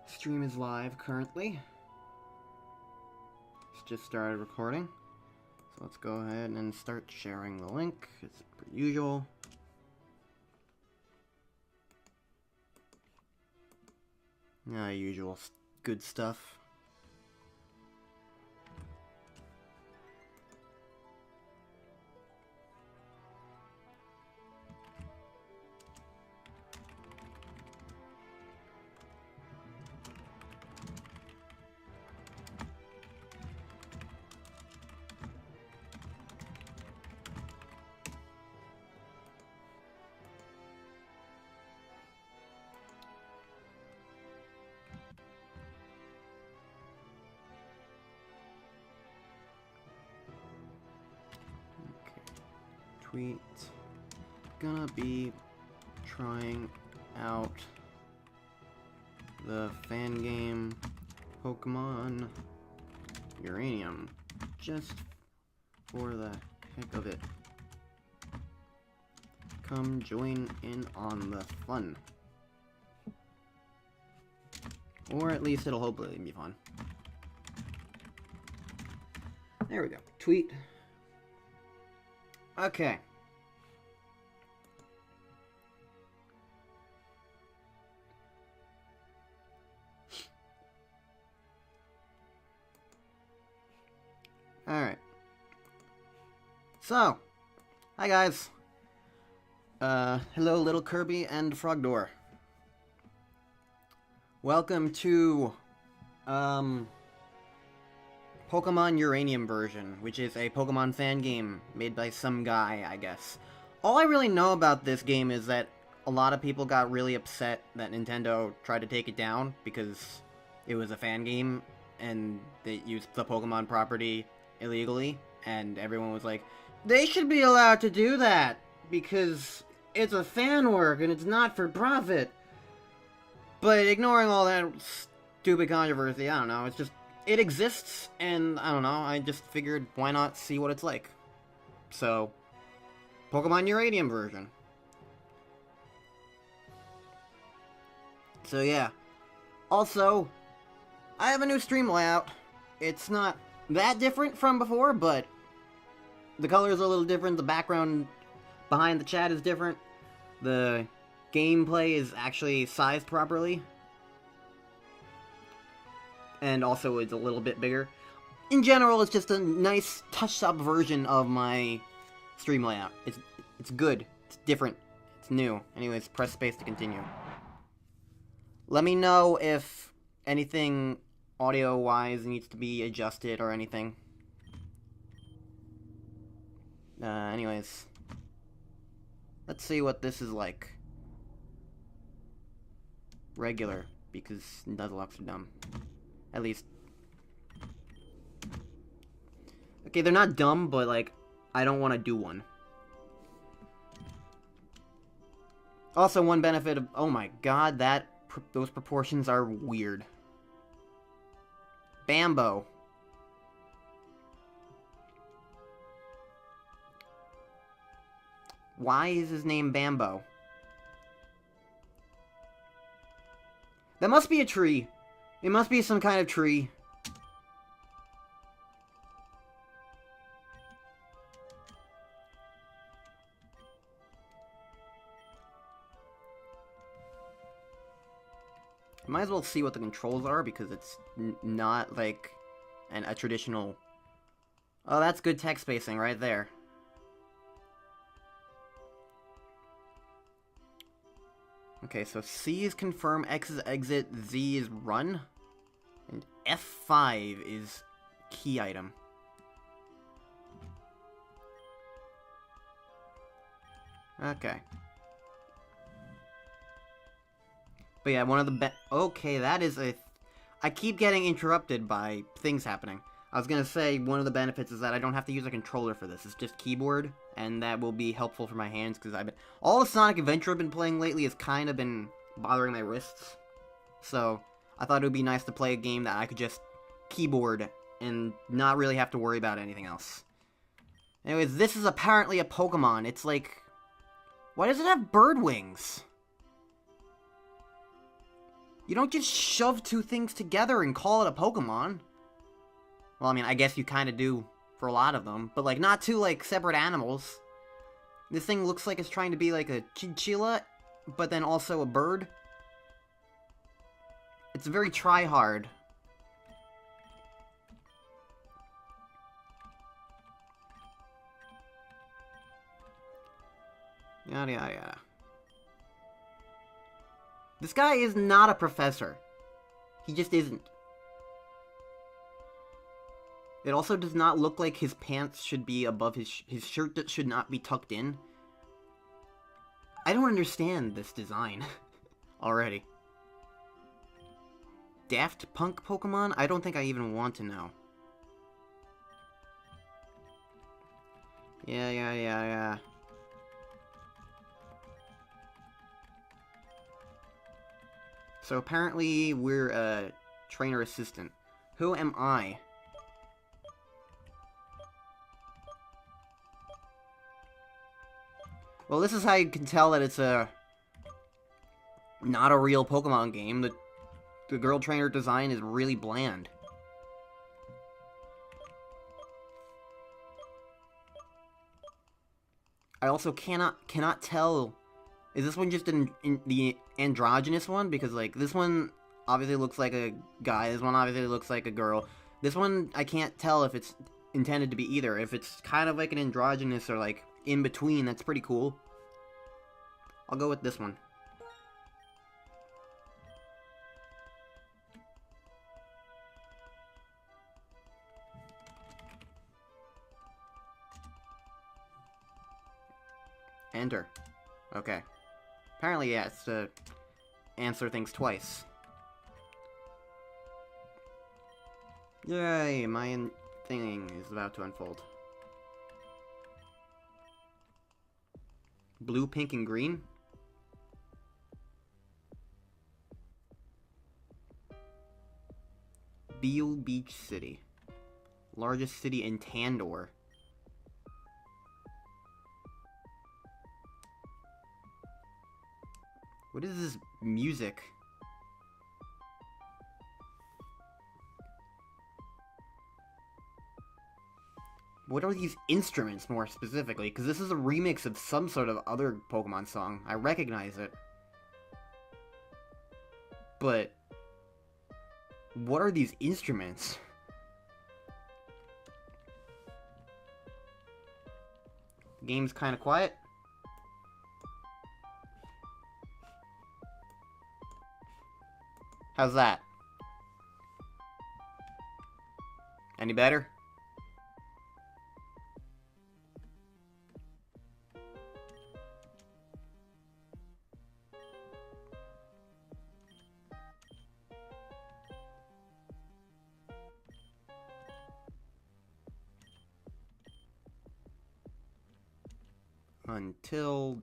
Stream is live currently. It's just started recording. So let's go ahead and start sharing the link as per usual. Usual good stuff. Tweet. Gonna be trying out the fan game Pokémon Uranium just for the heck of it. Come join in on the fun. Or at least it'll hopefully be fun. There we go. Tweet. Okay. Alright. So, hi guys. Hello Little Kirby and Frogdoor. Welcome to, Pokémon Uranium version, which is a Pokémon fan game made by some guy, I guess. All I really know about this game is that a lot of people got really upset that Nintendo tried to take it down because it was a fan game and they used the Pokémon property illegally, and everyone was like, they should be allowed to do that because it's a fan work and it's not for profit. But ignoring all that stupid controversy, I don't know, it's just, it exists, and I don't know, I just figured why not see what it's like. So, Pokémon Uranium version. So yeah. Also, I have a new stream layout. It's not that different from before, but the colors are a little different, the background behind the chat is different, the gameplay is actually sized properly. And also it's a little bit bigger. In general, it's just a nice touched-up version of my stream layout. It's good. It's different. It's new. Anyways, press space to continue. Let me know if anything audio-wise needs to be adjusted or anything. Anyways. Let's see what this is like. Regular, because Nuzlockes are dumb. At least. Okay, they're not dumb, but, like, I don't want to do one. Also, one benefit of... Oh my god, those proportions are weird. Bambo. Why is his name Bambo? That must be a tree. It must be some kind of tree. I might as well see what the controls are, because it's not like a traditional... Oh, that's good text spacing right there. Okay, so C is confirm, X is exit, Z is run, and F5 is key item. Okay. But yeah, one of the okay, that is a... I keep getting interrupted by things happening. I was gonna say, one of the benefits is that I don't have to use a controller for this. It's just keyboard, and that will be helpful for my hands, because all the Sonic Adventure I've been playing lately has kind of been bothering my wrists. So, I thought it would be nice to play a game that I could just keyboard and not really have to worry about anything else. Anyways, this is apparently a Pokemon. It's like... Why does it have bird wings? You don't just shove two things together and call it a Pokemon. Well, I mean, I guess you kind of do for a lot of them, but, like, not two, like, separate animals. This thing looks like it's trying to be, like, a chinchilla, but then also a bird. It's very try-hard. Yada, yada, yada. This guy is not a professor. He just isn't. It also does not look like his pants should be above his shirt that should not be tucked in. I don't understand this design already. Daft Punk Pokemon? I don't think I even want to know. Yeah. So apparently we're a trainer assistant. Who am I? Well, this is how you can tell that it's not a real Pokemon game. The girl trainer design is really bland. I also cannot tell. Is this one just in the androgynous one? Because, like, this one obviously looks like a guy. This one obviously looks like a girl. This one, I can't tell if it's intended to be either. If it's kind of like an androgynous or, like, in between, that's pretty cool. I'll go with this one. Enter. Okay. Apparently, yeah, it's to answer things twice. Yay, my thing is about to unfold. Blue, pink, and green? Beale Beach City. Largest city in Tandor. What is this music? What are these instruments, more specifically? Because this is a remix of some sort of other Pokemon song. I recognize it. But what are these instruments? The game's kind of quiet. How's that? Any better? Until ...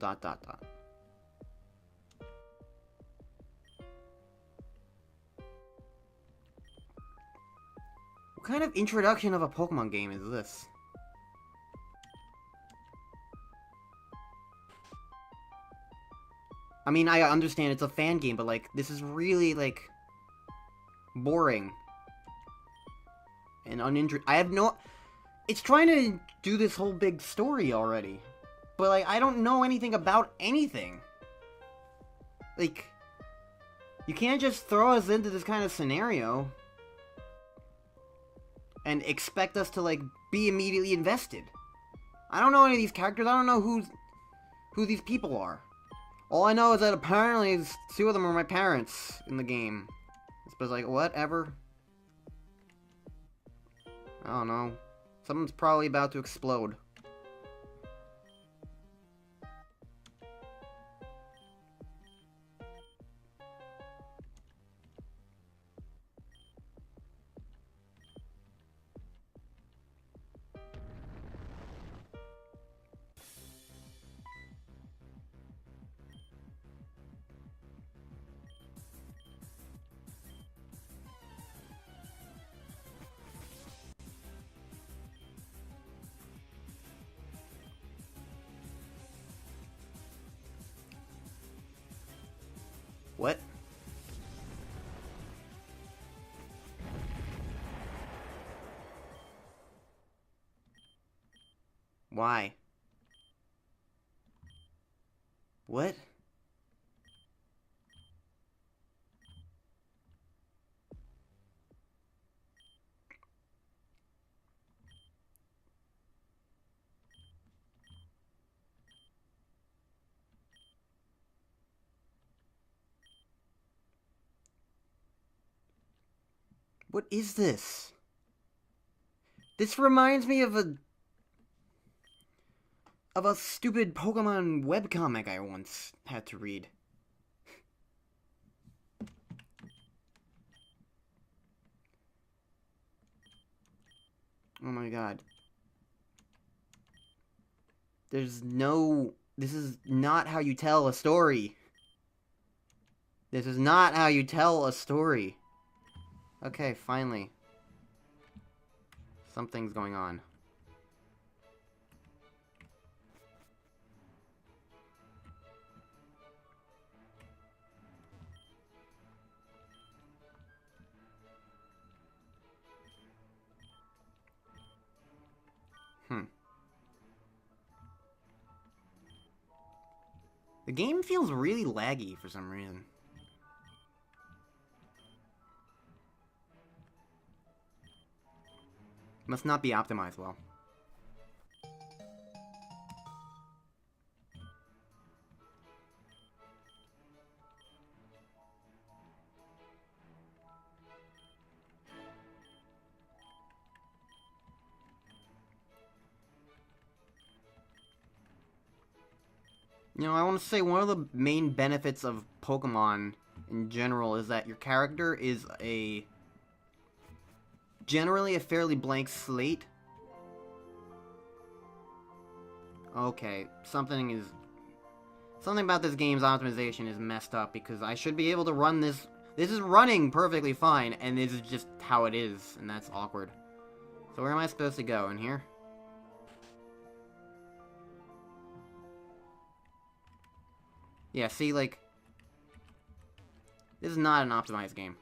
What kind of introduction of a Pokemon game is this? I mean, I understand it's a fan game, but, like, this is really, like, boring. And I have no... It's trying to do this whole big story already. But, like, I don't know anything about anything. Like, you can't just throw us into this kind of scenario and expect us to, like, be immediately invested. I don't know any of these characters. I don't know who these people are. All I know is that apparently two of them are my parents in the game. It's like, whatever. I don't know. Something's probably about to explode. What? Why? What? What is this? This reminds me of a stupid Pokemon webcomic I once had to read. Oh my god. This is not how you tell a story. This is not how you tell a story. Okay, finally. Something's going on. The game feels really laggy for some reason. Must not be optimized well. You know, I want to say one of the main benefits of Pokemon in general is that your character is generally a fairly blank slate. Okay, something about this game's optimization is messed up because I should be able to run this. This is running perfectly fine, and this is just how it is, and that's awkward. So where am I supposed to go? In here? Yeah, see, like, this is not an optimized game.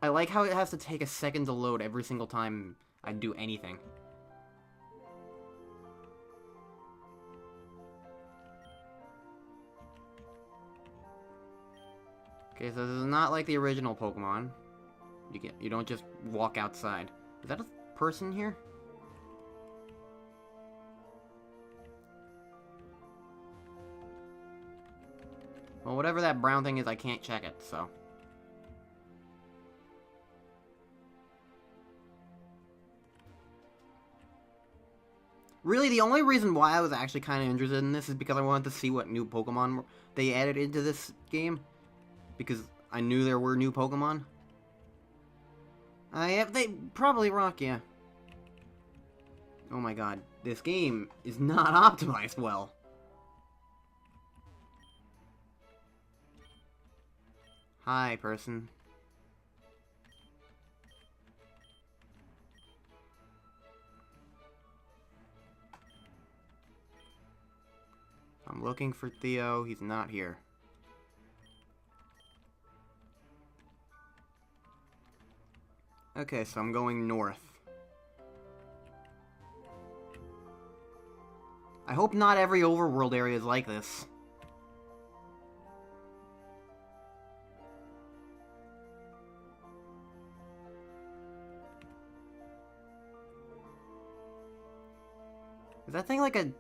I like how it has to take a second to load every single time I do anything. Okay, so this is not like the original Pokemon. You don't just walk outside. Is that a person here? Well, whatever that brown thing is, I can't check it, so. Really, the only reason why I was actually kind of interested in this is because I wanted to see what new Pokemon they added into this game. Because I knew there were new Pokemon. They probably rock, yeah. Oh my god, this game is not optimized well. Hi, person. I'm looking for Theo, he's not here. Okay, so I'm going north. I hope not every overworld area is like this. Is that thing like a...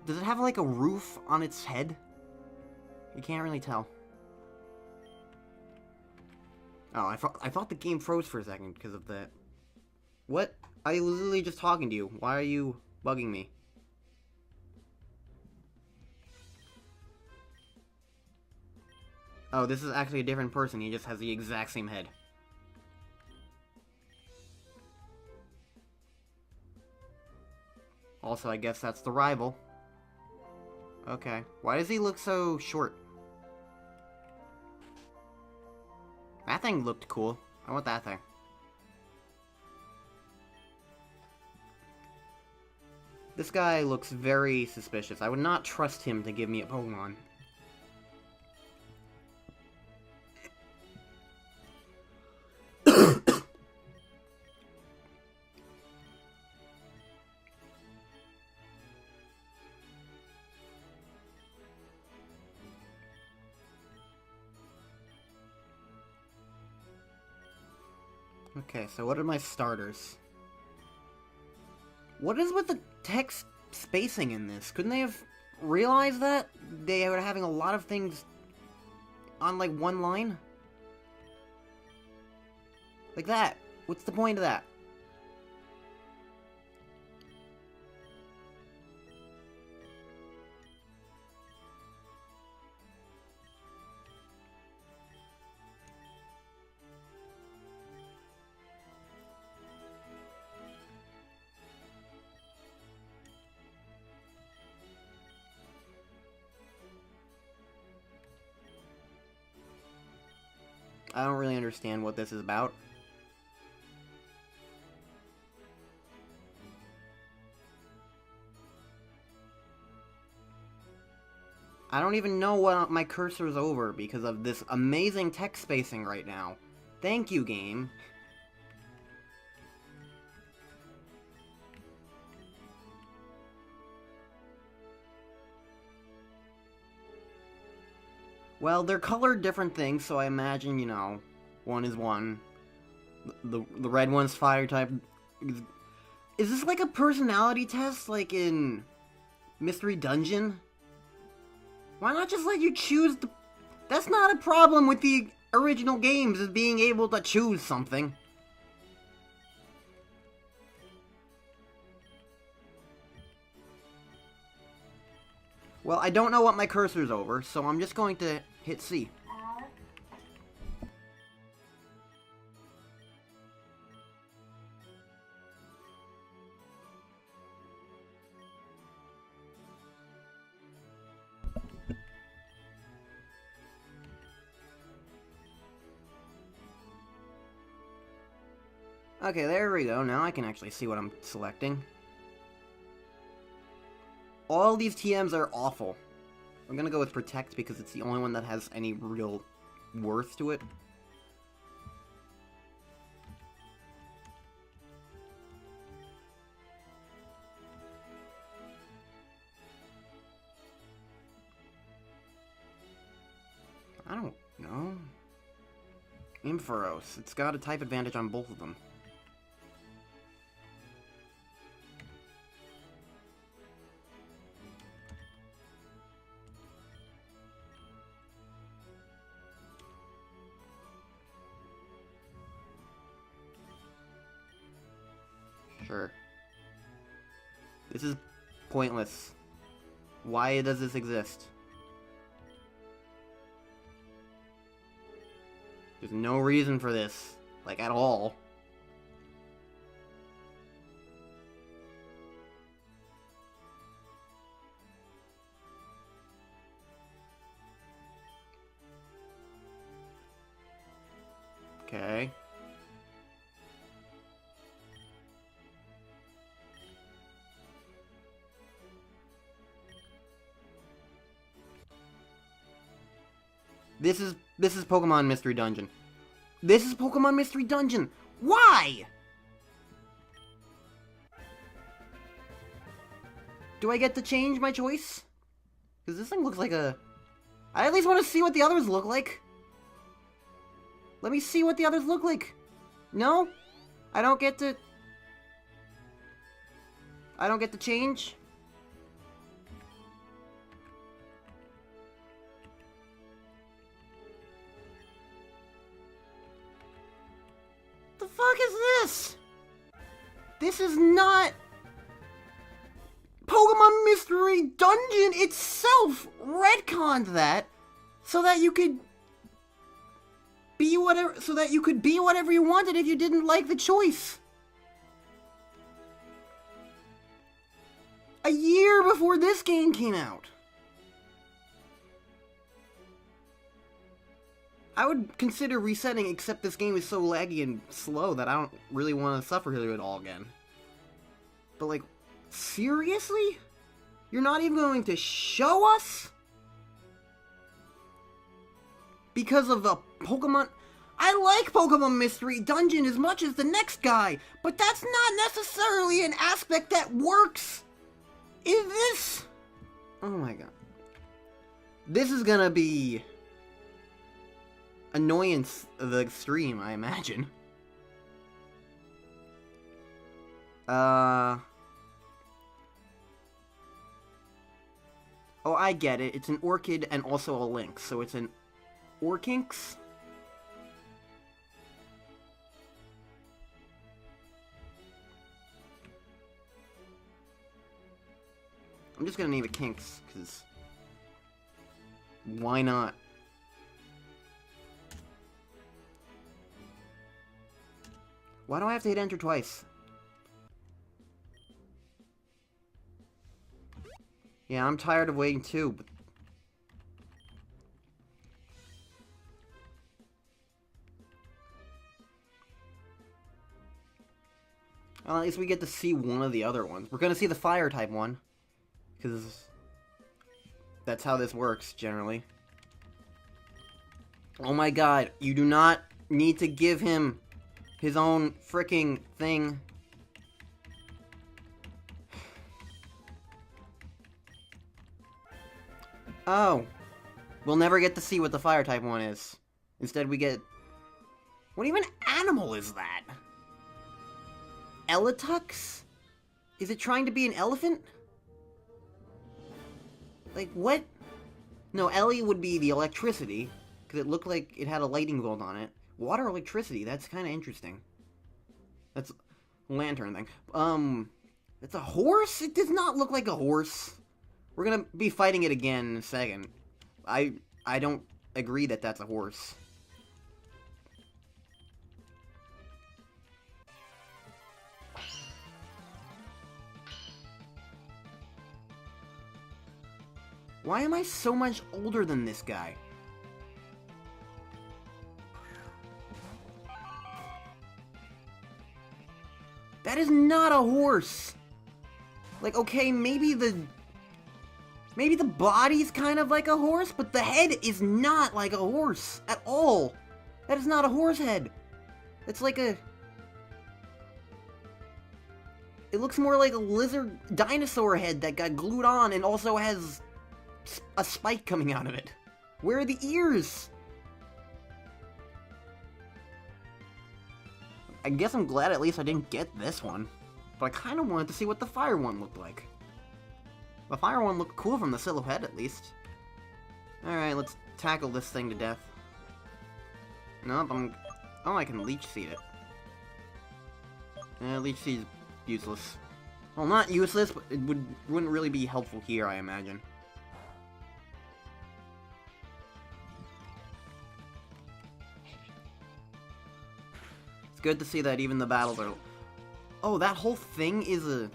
Does it have like a roof on its head? You can't really tell. Oh, I thought the game froze for a second because of that. What? I was literally just talking to you. Why are you bugging me? Oh, this is actually a different person. He just has the exact same head. Also, I guess that's the rival. Okay. Why does he look so short? That thing looked cool. I want that thing. This guy looks very suspicious. I would not trust him to give me a Pokemon. Okay, so what are my starters? What is with the text spacing in this? Couldn't they have realized that? They were having a lot of things on, like, one line? Like that. What's the point of that? I don't really understand what this is about. I don't even know what my cursor is over because of this amazing text spacing right now. Thank you, game. Well, they're colored different things, so I imagine, you know, one is one. The red one's fire type. Is this like a personality test, like in Mystery Dungeon? Why not just let you choose the... That's not a problem with the original games, is being able to choose something. Well, I don't know what my cursor's over, so I'm just going to hit C. Okay, there we go. Now I can actually see what I'm selecting. All these TMs are awful. I'm gonna go with Protect because it's the only one that has any real worth to it. I don't know. Ampharos. It's got a type advantage on both of them. Sure. This is pointless. Why does this exist? There's no reason for this, like, at all. Okay. This is Pokemon Mystery Dungeon. This is Pokemon Mystery Dungeon! Why?! Do I get to change my choice? Because this thing looks like a... I at least want to see what the others look like. Let me see what the others look like. No? I don't get to... I don't get to change? The fuck is this? This is not... Pokemon Mystery Dungeon itself retconned that so that you could be whatever you wanted if you didn't like the choice. A year before this game came out. I would consider resetting, except this game is so laggy and slow that I don't really want to suffer through it all again. But, like, Seriously? You're not even going to show us? Because of a Pokemon... I like Pokemon Mystery Dungeon as much as the next guy, but that's not necessarily an aspect that works in this... Oh my god. This is gonna be... annoyance of the extreme, I imagine. Oh, I get it. It's an Orchid and also a Lynx, so it's an Orkinx? I'm just gonna name it Kinks, because... why not? Why do I have to hit enter twice? Yeah, I'm tired of waiting too, but... Well, at least we get to see one of the other ones. We're gonna see the fire type one. Because... that's how this works, generally. Oh my god, you do not need to give him his own fricking thing. Oh. We'll never get to see what the fire type one is. Instead we get... what even animal is that? Eletux? Is it trying to be an elephant? Like, what? No, Ellie would be the electricity, because it looked like it had a lightning bolt on it. Water electricity, that's kind of interesting. That's a lantern thing. It's a horse? It does not look like a horse. We're gonna be fighting it again in a second. I don't agree that that's a horse. Why am I so much older than this guy? That is not a horse! Like, okay, maybe the body's kind of like a horse, but the head is not like a horse at all. That is not a horse head. It's like a... it looks more like a lizard dinosaur head that got glued on and also has a spike coming out of it. Where are the ears? I guess I'm glad at least I didn't get this one. But I kind of wanted to see what the fire one looked like. The fire one looked cool from the silhouette, at least. Alright, let's tackle this thing to death. Nope, oh, I can leech seed it. Leech seed is useless. Well, not useless, but it wouldn't really be helpful here, I imagine. It's good to see that even the battles are... oh, that whole thing is a...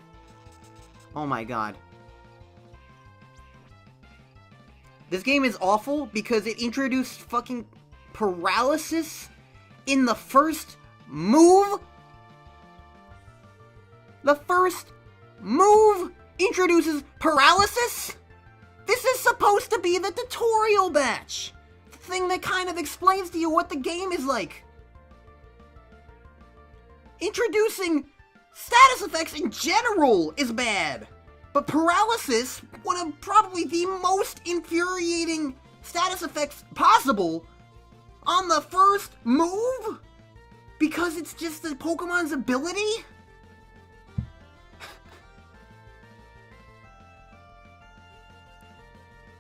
oh my god. This game is awful because it introduced fucking paralysis in the first move? The first move introduces paralysis? This is supposed to be the tutorial batch! The thing that kind of explains to you what the game is like. Introducing status effects in general is bad. But paralysis, one of probably the most infuriating status effects possible on the first move? Because it's just the Pokemon's ability?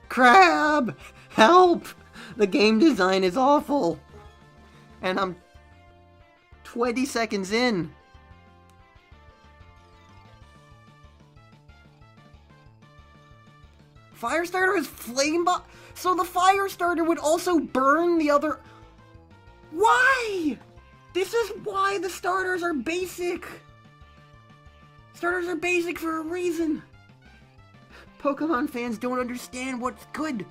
Crab! Help! The game design is awful. And I'm 20 seconds in. Firestarter is flame bomb? So the Firestarter would also burn the other... why? This is why the starters are basic. Starters are basic for a reason. Pokemon fans don't understand what's good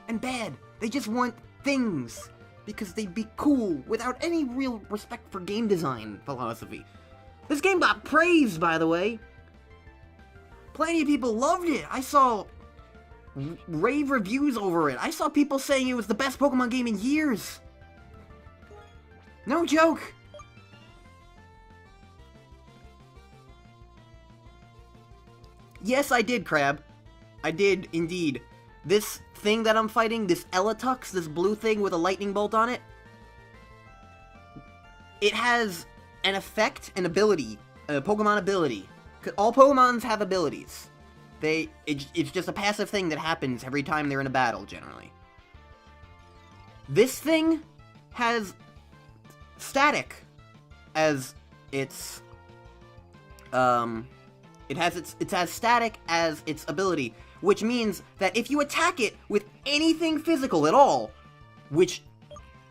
and bad. They just want things because they'd be cool without any real respect for game design philosophy. This game got praised, by the way. Plenty of people loved it. I saw rave reviews over it. I saw people saying it was the best Pokemon game in years. No joke. Yes, I did, Crab. I did, indeed. This thing that I'm fighting, this Elatux, this blue thing with a lightning bolt on it, it has an effect, an ability, a Pokemon ability. All Pokemons have abilities. It's just a passive thing that happens every time they're in a battle, generally. This thing has static as its, it has static as its ability, which means that if you attack it with anything physical at all, which,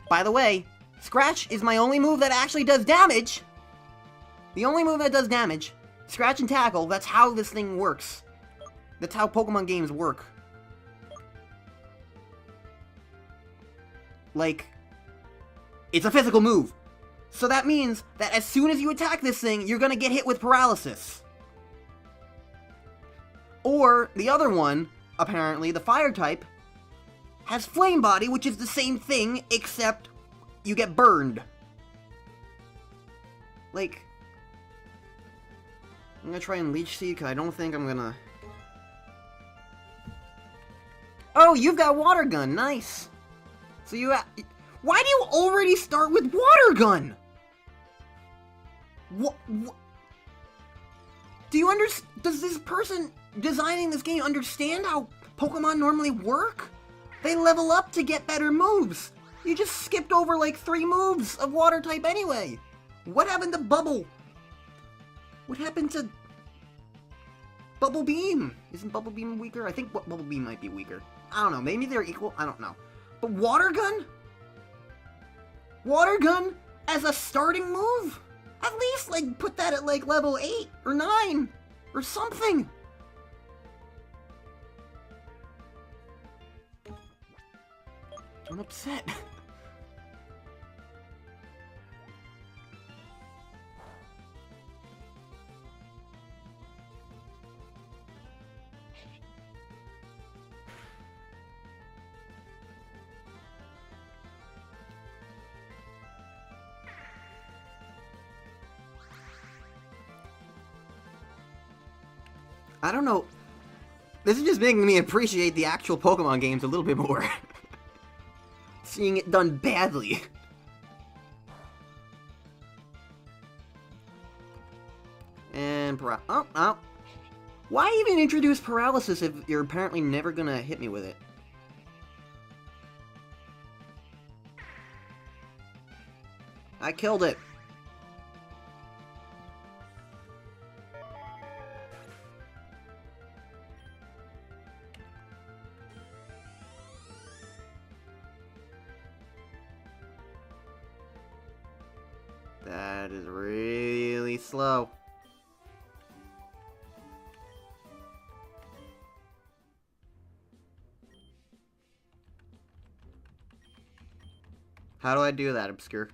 by the way, Scratch is my only move that actually does damage. The only move that does damage. Scratch and Tackle, that's how this thing works. That's how Pokemon games work. Like, it's a physical move. So that means that as soon as you attack this thing, you're gonna get hit with paralysis. Or, the other one, apparently, the Fire type, has Flame Body, which is the same thing, except you get burned. Like, I'm gonna try and Leech Seed, because I don't think I'm gonna... Oh, you've got Water Gun, nice! So you why do you already start with Water Gun? What? Do you does this person designing this game understand how Pokemon normally work? They level up to get better moves. You just skipped over like 3 moves of Water type anyway. What happened to Bubble? What happened to Bubble Beam? Isn't Bubble Beam weaker? I think Bubble Beam might be weaker. I don't know. Maybe they're equal. I don't know. But Water Gun? Water Gun as a starting move? At least, like, put that at, like, level 8 or 9 or something. I'm upset. I don't know. This is just making me appreciate the actual Pokemon games a little bit more. Seeing it done badly. And oh. Why even introduce paralysis if you're apparently never gonna hit me with it? I killed it. That is really slow. How do I do that, Obscure?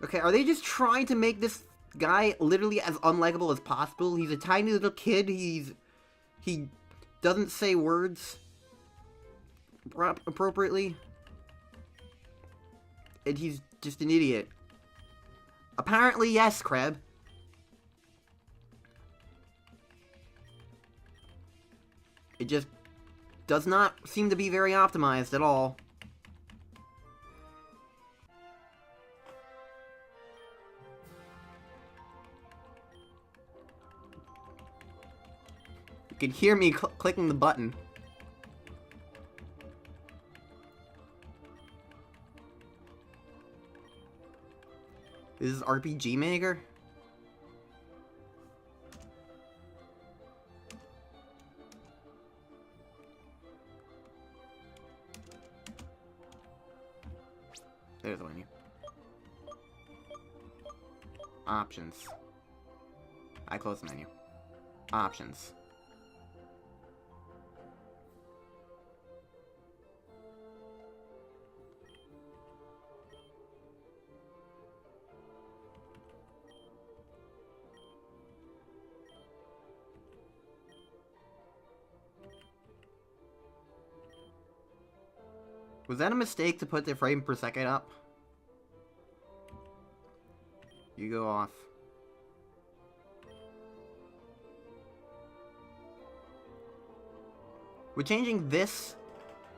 Okay, are they just trying to make this guy literally as unlikable as possible? He's a tiny little kid, he doesn't say words appropriately. And he's just an idiot. Apparently, yes, Crab. It just does not seem to be very optimized at all. You can hear me clicking the button. This is RPG Maker? There's the menu. Options. I close the menu. Options. Was that a mistake to put the frame per second up? You go off. Would changing this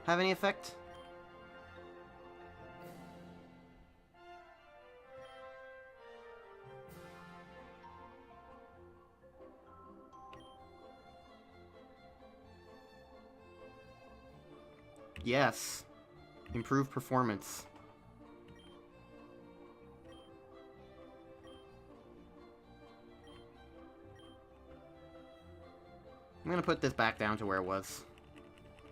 have any effect? Yes. Improve performance. I'm gonna put this back down to where it was.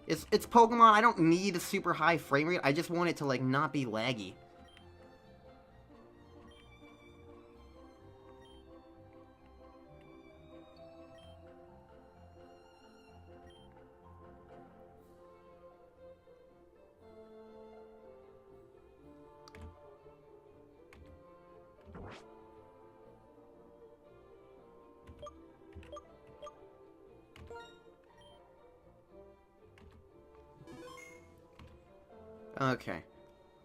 It's Pokemon. I don't need a super high frame rate. I just want it to, like, not be laggy. Okay.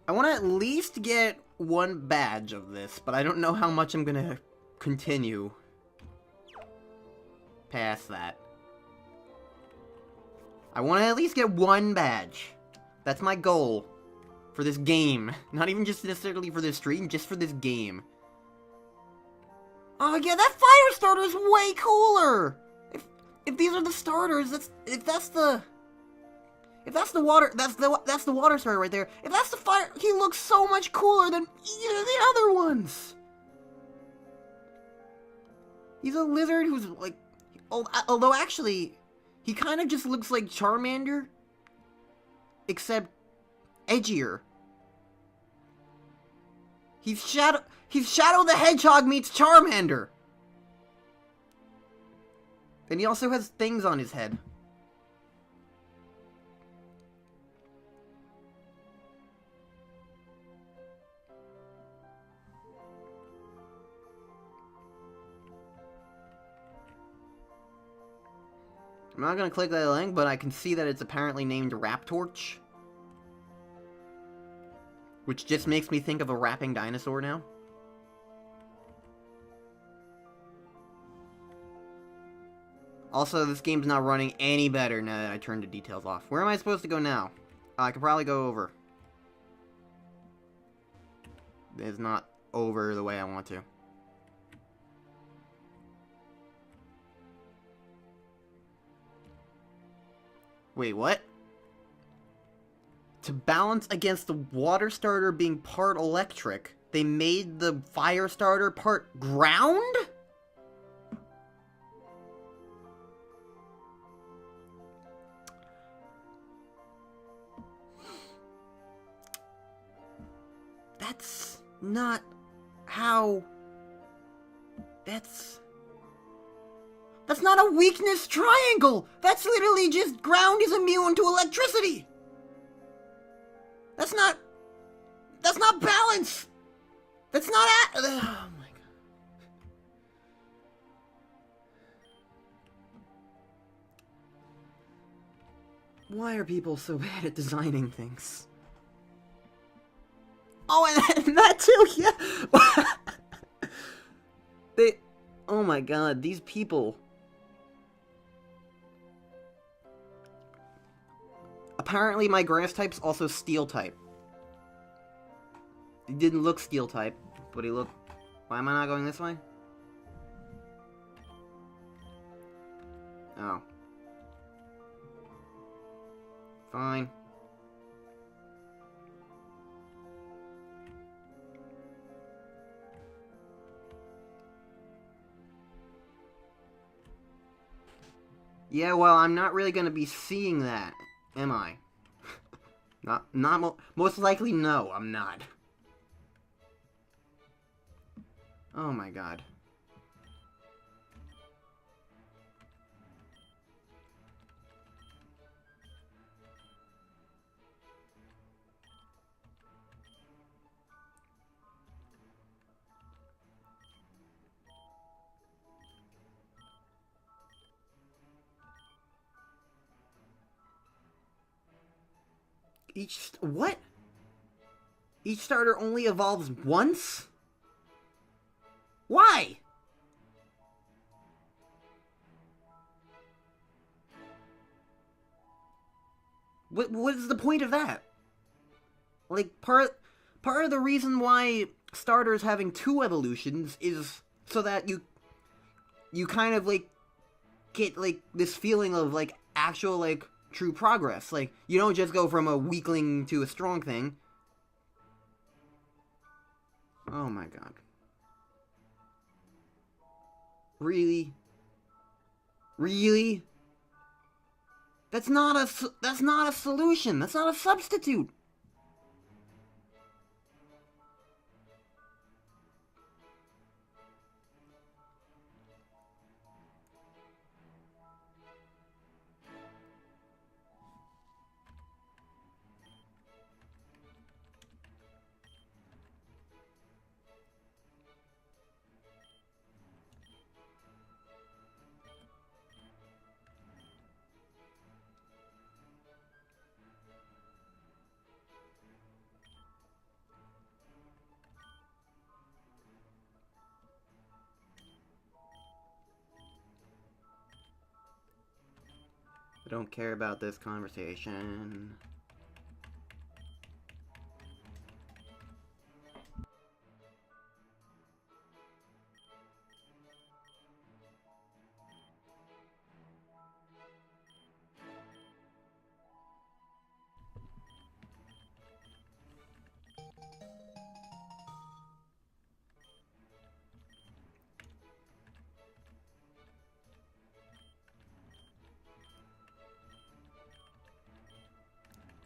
I want to at least get one badge of this, but I don't know how much I'm gonna continue past that. I want to at least get one badge. That's my goal for this game. Not even just necessarily for this stream, just for this game. Oh yeah, that fire starter is way cooler! If these are the starters, if that's the water, that's the water starter right there. If that's the fire, he looks so much cooler than either of the other ones. He's a lizard who's like, although actually, he kind of just looks like Charmander, except edgier. He's Shadow the Hedgehog meets Charmander. And he also has things on his head. I'm not gonna click that link, but I can see that it's apparently named Raptorch. Which just makes me think of a rapping dinosaur now. Also, this game's not running any better now that I turned the details off. Where am I supposed to go now? I could probably go over. It's not over the way I want to. Wait, what? To balance against the water starter being part electric, they made the fire starter part ground? That's not how... That's not a weakness triangle! That's literally just ground is immune to electricity! That's not balance! That's not oh my god. Why are people so bad at designing things? Oh, and that too, yeah! Oh my god, these people... Apparently my grass type's also steel type. He didn't look steel type, but he looked... Why am I not going this way? Oh. Fine. Yeah, well, I'm not really gonna be seeing that, am I? Most likely, no, I'm not. Oh my god. What? Each starter only evolves once? Why? What is the point of that? Like, part of the reason why starters having 2 evolutions is so that you kind of, like, get, like, this feeling of, like, actual, like, true progress. Like, you don't just go from a weakling to a strong thing. Oh my god. Really? Really? That's not a solution. That's not a substitute. I don't care about this conversation.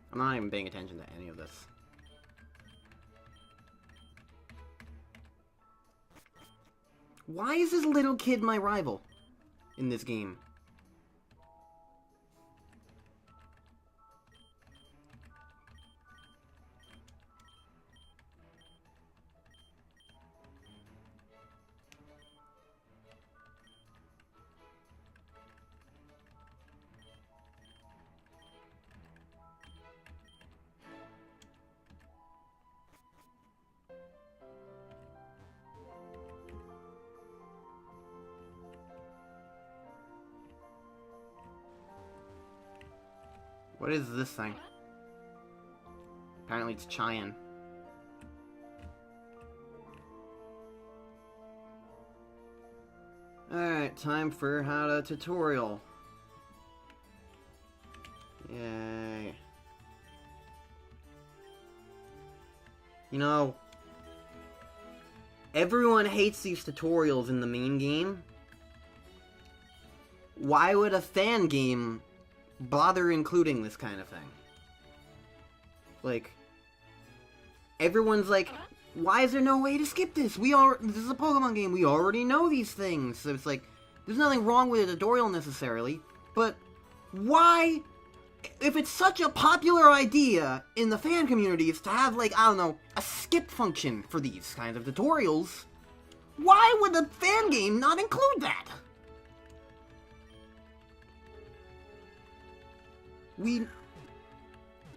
I'm not even paying attention to any of this. Why is this little kid my rival in this game? What is this thing? Apparently it's Cheyenne. Alright, time for how to tutorial. Yay. You know, everyone hates these tutorials in the main game. Why would a fan game bother including this kind of thing? Like, everyone's like, why is there no way to skip this? This is a Pokemon game, we already know these things. So it's like, there's nothing wrong with a tutorial necessarily, but why, if it's such a popular idea in the fan communities to have, like, I don't know, a skip function for these kinds of tutorials, why would the fan game not include that?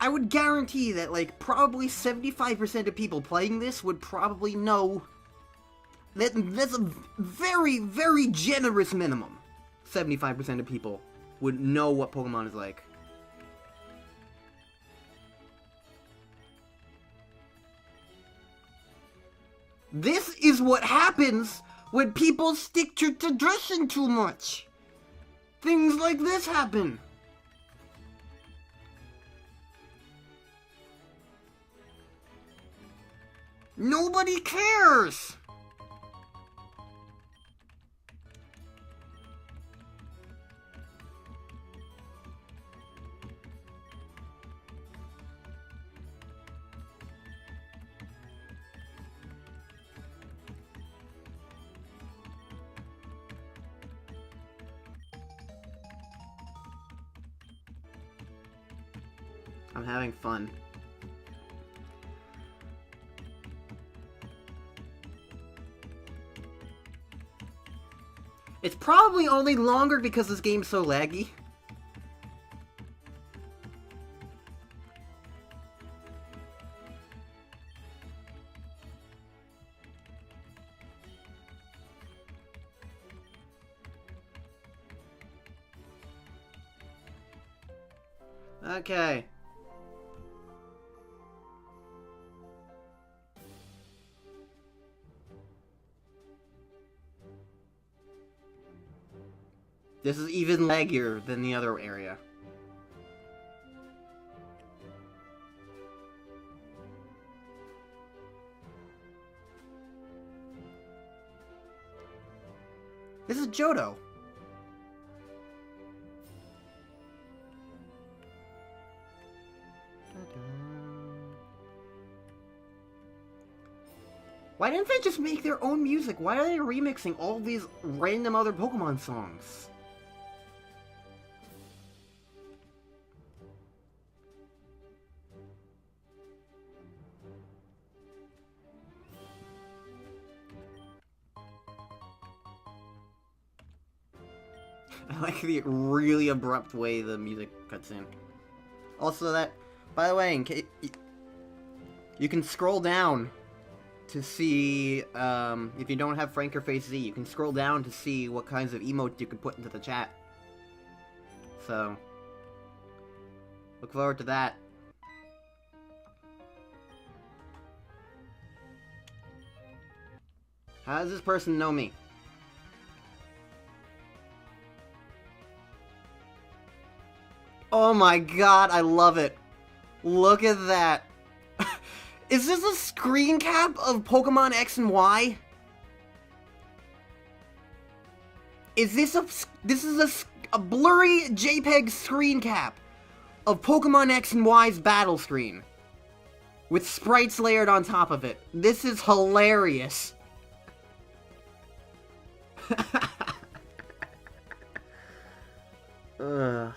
I would guarantee that, like, probably 75% of people playing this would probably know that that's a very, very generous minimum. 75% of people would know what Pokemon is like. This is what happens when people stick to tradition too much. Things like this happen. Nobody cares! I'm having fun. It's probably only longer because this game's so laggy. Okay. This is even laggier than the other area. This is Johto. Why didn't they just make their own music? Why are they remixing all these random other Pokemon songs? I like the really abrupt way the music cuts in. Also that, by the way, in case, you can scroll down to see, if you don't have Franker Face Z, you can scroll down to see what kinds of emotes you can put into the chat. So, look forward to that. How does this person know me? Oh my god, I love it. Look at that. Is this a screen cap of Pokemon X and Y? Is this a blurry JPEG screen cap of Pokemon X and Y's battle screen with sprites layered on top of it? This is hilarious. Ugh.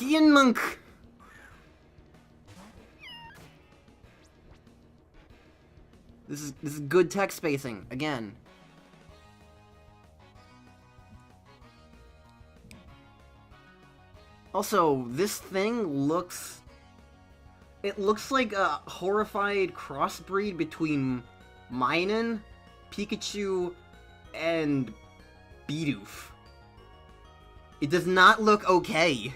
Monk. This is good text spacing again. Also, this thing looks like a horrified crossbreed between Minun, Pikachu, and Bidoof. It does not look okay.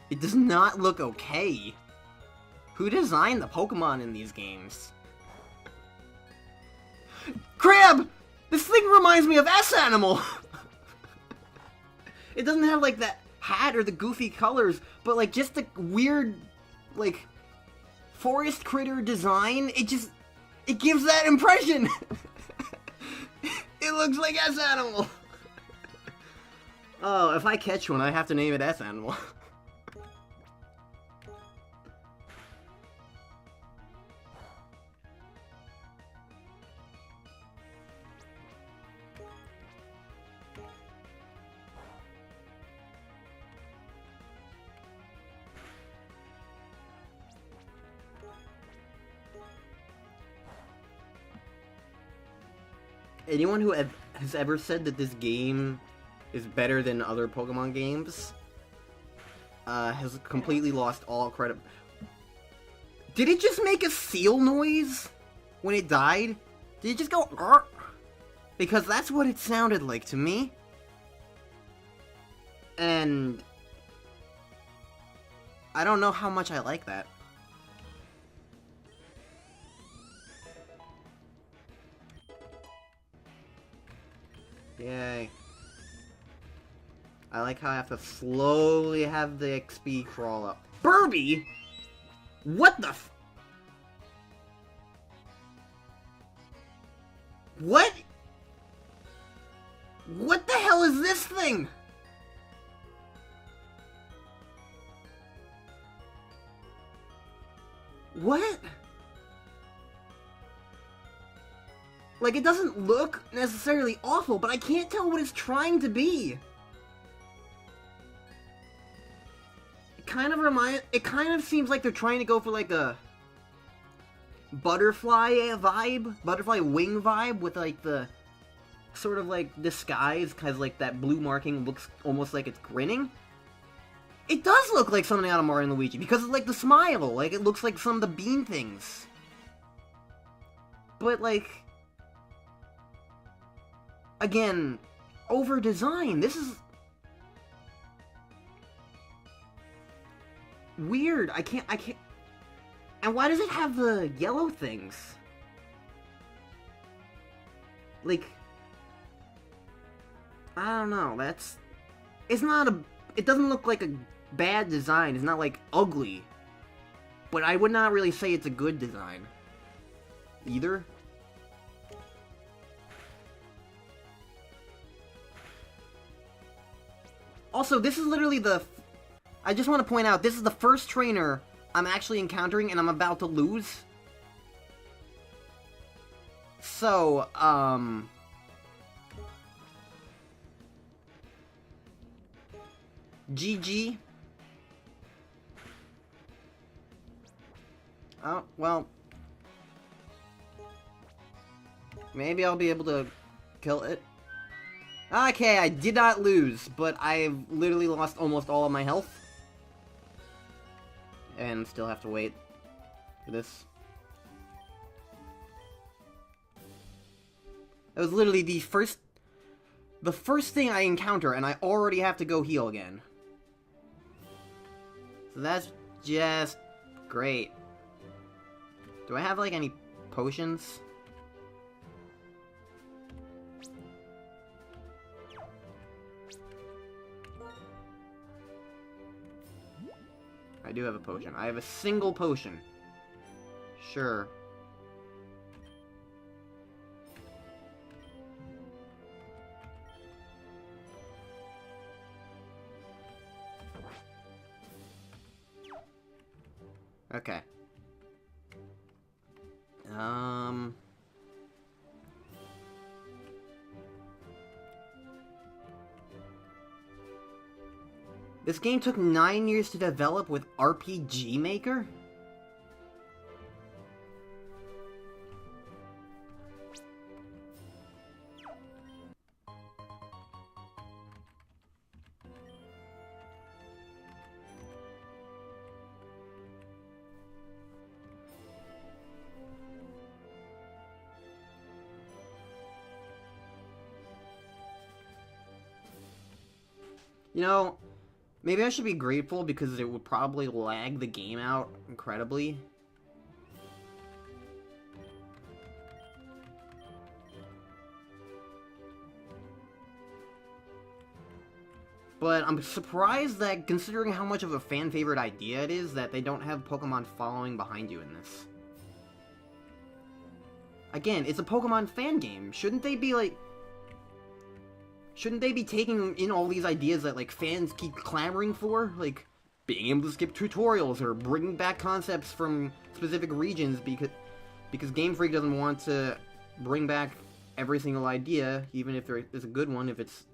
It does not look okay. Who designed the Pokemon in these games? Crab! This thing reminds me of S-Animal! It doesn't have, like, that hat or the goofy colors, but, like, just the weird, like, forest critter design, it gives that impression! It looks like S-Animal! Oh, if I catch one, I have to name it S-Animal. Anyone who has ever said that this game is better than other Pokemon games has completely lost all credit. Did it just make a seal noise when it died? Did it just go Arr? Because that's what it sounded like to me. And I don't know how much I like that. Yay. I like how I have to slowly have the XP crawl up. Burby? What the f- What? What the hell is this thing? What? Like, it doesn't look necessarily awful, but I can't tell what it's trying to be. It kind of seems like they're trying to go for, like, a butterfly vibe, butterfly wing vibe with, like, the sort of, like, disguise, because, like, that blue marking looks almost like it's grinning. It does look like something out of Mario and Luigi, because of, like, the smile. Like, it looks like some of the bean things. But, like, again, over design. This is weird. I can't. And why does it have the yellow things? Like, I don't know. It's not a. It doesn't look like a bad design. It's not like ugly. But I would not really say it's a good design either. Also, this is literally I just want to point out, this is the first trainer I'm actually encountering and I'm about to lose. So, GG. Oh, well. Maybe I'll be able to kill it. Okay, I did not lose, but I've literally lost almost all of my health. And still have to wait for this. It was literally the first thing I encounter, and I already have to go heal again. So that's just great. Do I have, like, any potions? I do have a potion. I have a single potion. Sure. Okay. This game took 9 years to develop with RPG Maker? You know, maybe I should be grateful because it would probably lag the game out incredibly. But I'm surprised that, considering how much of a fan-favorite idea it is, that they don't have Pokemon following behind you in this. Again, it's a Pokemon fan game. Shouldn't they be, like... Shouldn't they be taking in all these ideas that, like, fans keep clamoring for? Like, being able to skip tutorials, or bringing back concepts from specific regions, because Game Freak doesn't want to bring back every single idea, even if there is a good one, if it's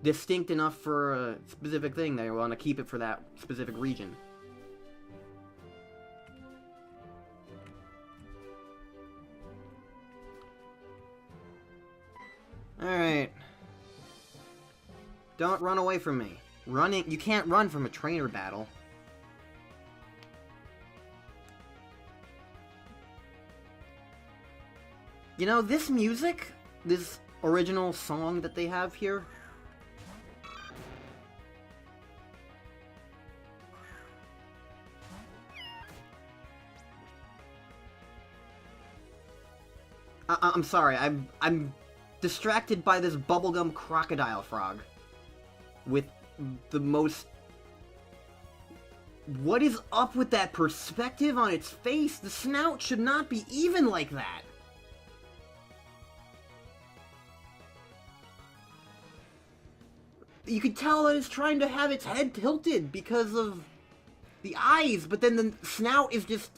distinct enough for a specific thing, they want to keep it for that specific region. Alright. Don't run away from me. You can't run from a trainer battle. You know, this music, this original song that they have here, I'm sorry, I'm distracted by this bubblegum crocodile frog. With the most... What is up with that perspective on its face? The snout should not be even like that. You could tell that it's trying to have its head tilted because of the eyes, but then the snout is just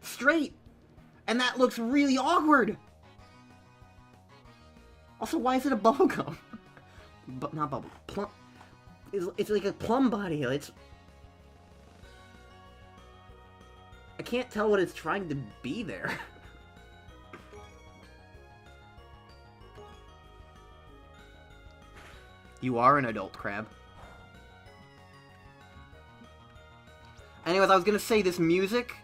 straight. And that looks really awkward. Also, why is it a bubblegum? But not bubble. Plum. It's like a plum body. I can't tell what it's trying to be there. You are an adult crab. Anyways, I was gonna say this music,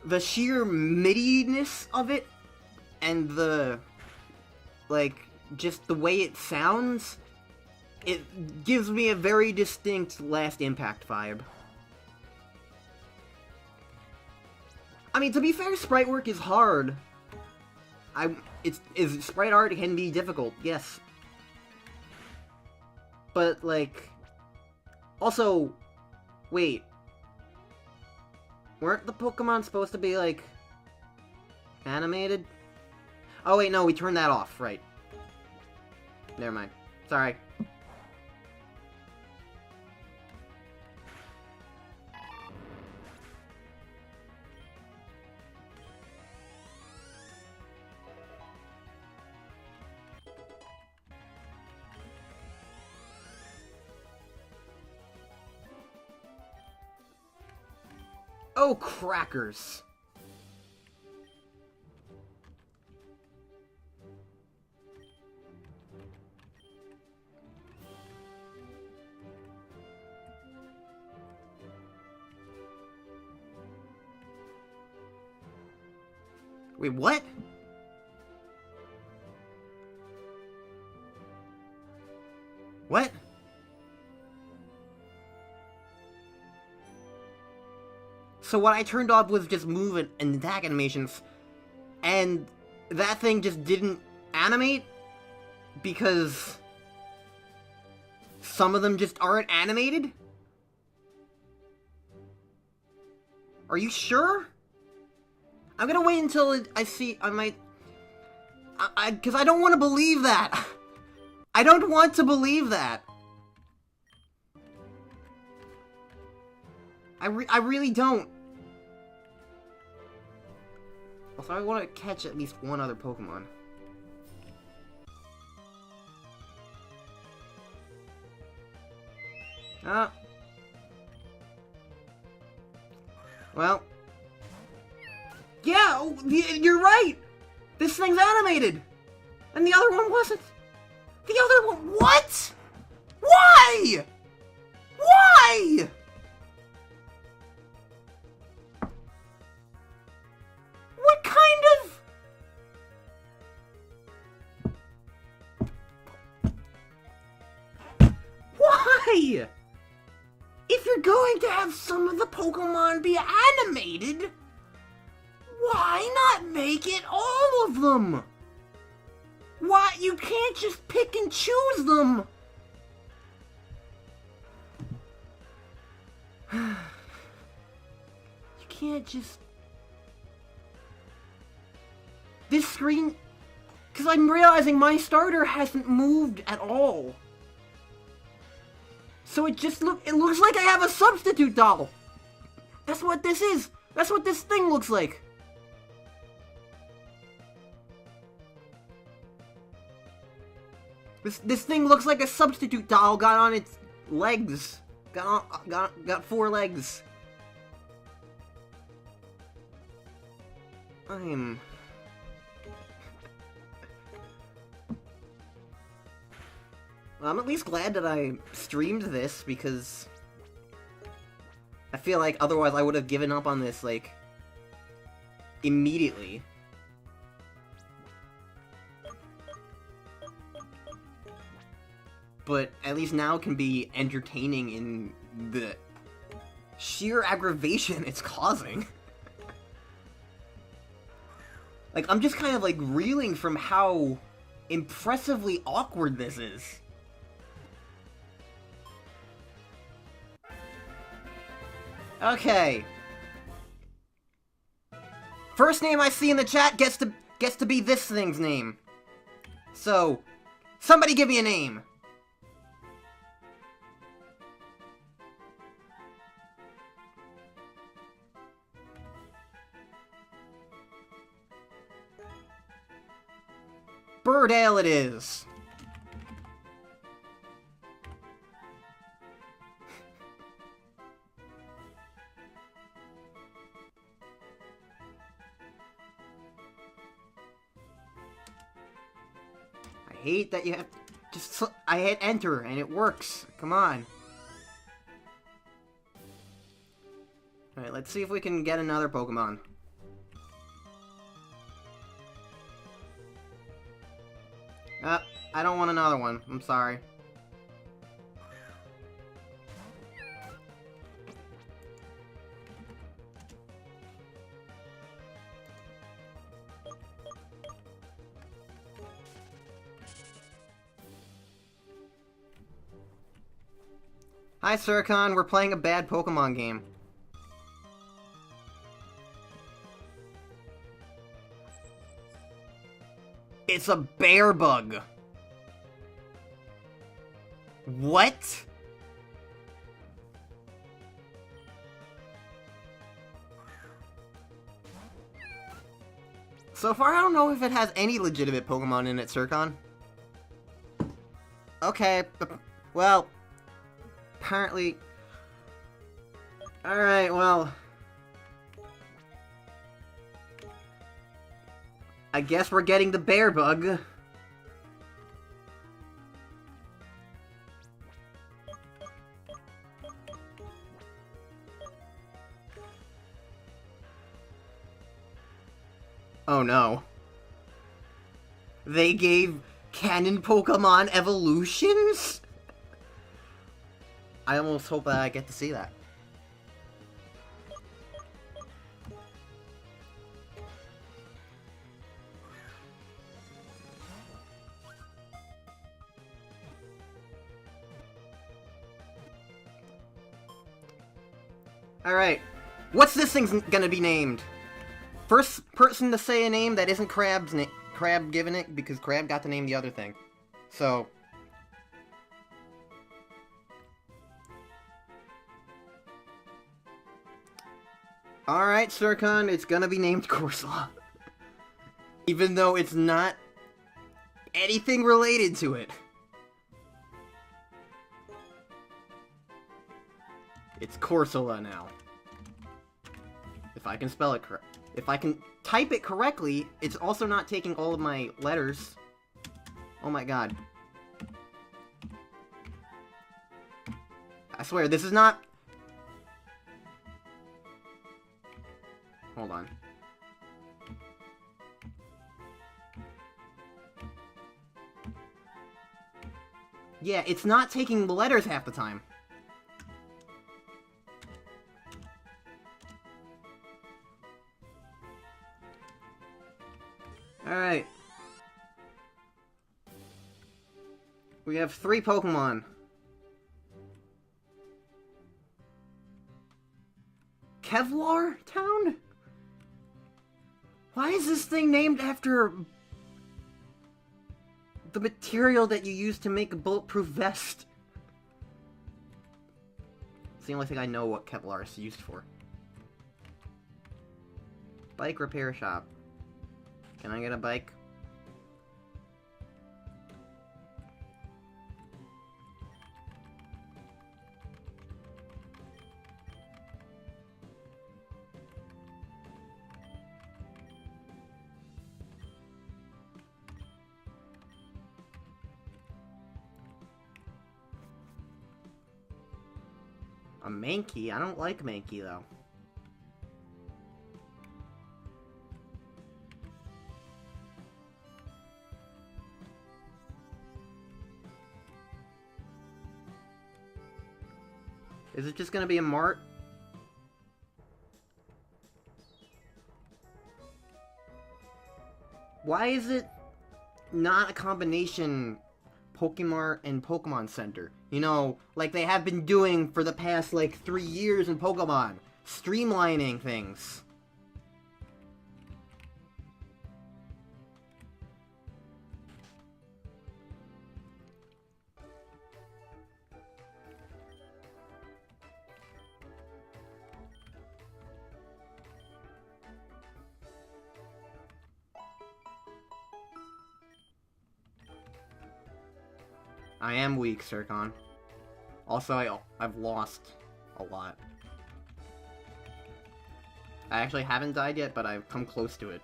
the sheer MIDI-ness of it, and the, like, just the way it sounds, it gives me a very distinct Last Impact vibe. I mean, to be fair, sprite work is hard. Sprite art can be difficult, yes. But, like... Also... Wait. Weren't the Pokemon supposed to be, like... animated? Oh, wait, no, we turned that off, right. Never mind. Sorry. Oh, crackers! Wait, what? What? So what I turned off was just move and attack animations, and that thing just didn't animate because some of them just aren't animated? Are you sure? I'm gonna wait until I see, because I don't want to believe that. I don't want to believe that. I really don't. Also, I want to catch at least one other Pokemon. Well. Yeah, you're right! This thing's animated! And the other one wasn't. The other one... What?! Why?! Why?! What kind of... Why?! If you're going to have some of the Pokemon be animated, why not make it all of them? Why? You can't just pick and choose them! You can't just... This screen... Because I'm realizing my starter hasn't moved at all. So it looks like I have a substitute doll! That's what this is! That's what this thing looks like! This thing looks like a substitute doll got on its legs. Got 4 legs. I'm at least glad that I streamed this, because I feel like otherwise I would have given up on this, like, immediately. But at least now it can be entertaining in the sheer aggravation it's causing. Like, I'm just kind of, like, reeling from how impressively awkward this is. Okay. First name I see in the chat gets to be this thing's name. So, somebody give me a name. Birdale it is. I hate that you have just... I hit enter and it works. Come on. Alright, let's see if we can get another Pokemon. I don't want another one. I'm sorry. Hi, Suricon. We're playing a bad Pokemon game. It's a bear bug. What? So far, I don't know if it has any legitimate Pokemon in it, Suricon. Okay, well, apparently... Alright, well... I guess we're getting the bear bug. Oh no. They gave canon Pokemon evolutions? I almost hope that I get to see that. Alright. What's this thing gonna be named? First person to say a name that isn't Crab giving it, because Crab got to name the other thing. So... Alright, Suricon, it's gonna be named Corsola. Even though it's not anything related to it. It's Corsola now. If I can spell it correct. If I can type it correctly, it's also not taking all of my letters. Oh my god. I swear, this is not... Hold on. Yeah, it's not taking the letters half the time. Alright. We have 3 Pokemon. Kevlar Town? Why is this thing named after the material that you use to make a bulletproof vest? It's the only thing I know what Kevlar is used for. Bike repair shop. Can I get a bike? A Mankey? I don't like Mankey, though. Is it just gonna be a mart? Why is it not a combination Pokemart and Pokemon Center? You know, like they have been doing for the past, like, 3 years in Pokemon. Streamlining things. I am weak, Suricon. Also, I've lost a lot. I actually haven't died yet, but I've come close to it.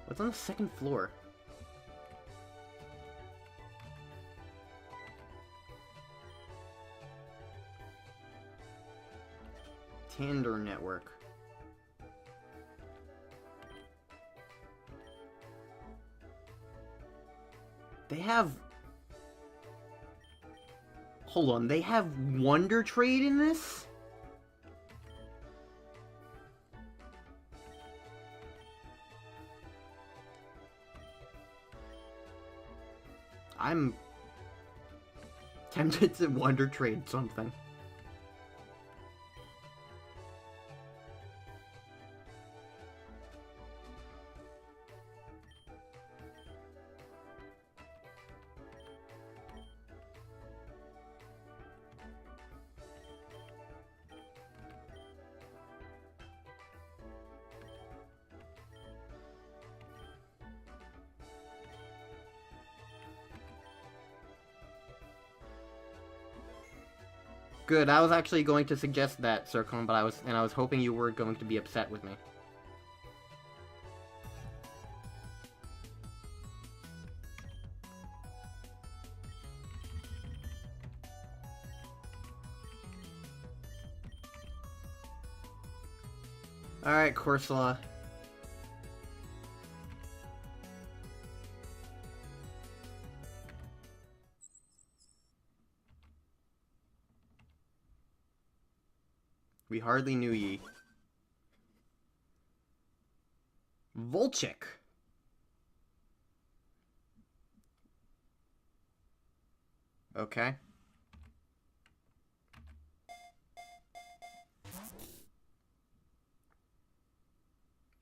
What's on the second floor? Tander Network. They have... Hold on, they have Wonder Trade in this? I'm tempted to Wonder Trade something. Good, I was actually going to suggest that, Circon, but I was hoping you were going to be upset with me. Alright, Corsola. We hardly knew ye. Volchik. Okay.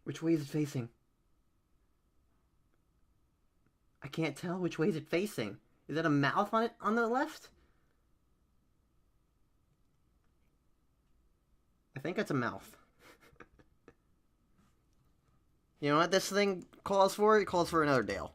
Which way is it facing? I can't tell which way is it facing. Is that a mouth on it on the left? I think it's a mouth. You know what this thing calls for? It calls for another Dale.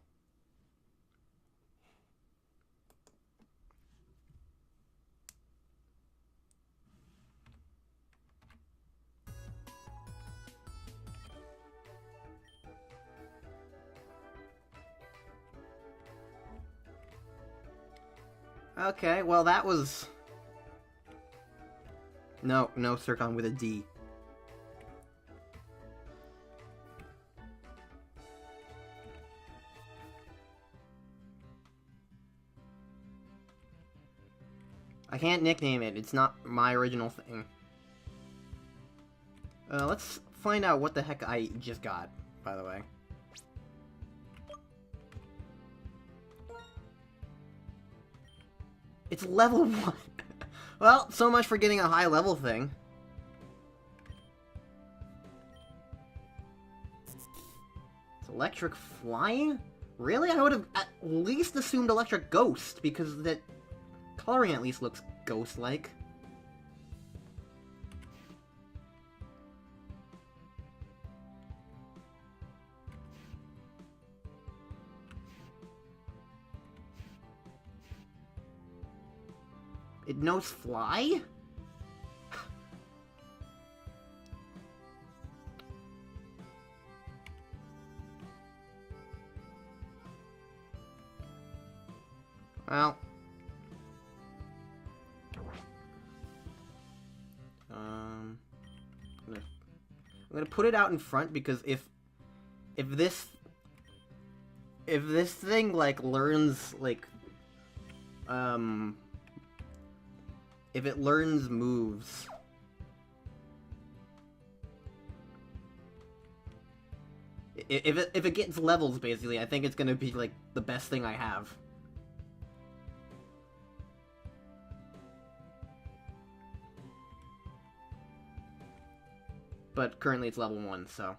Okay, well that was... No, Circon with a D. I can't nickname it. It's not my original thing. Let's find out what the heck I just got, by the way. It's level 1. Well, so much for getting a high level thing. It's electric flying? Really? I would have at least assumed electric ghost, because that coloring at least looks ghost-like. It knows fly? Well. I'm gonna put it out in front because if this thing like learns like if it learns moves, if it gets levels, basically, I think it's gonna be like the best thing I have. But currently it's level 1, so.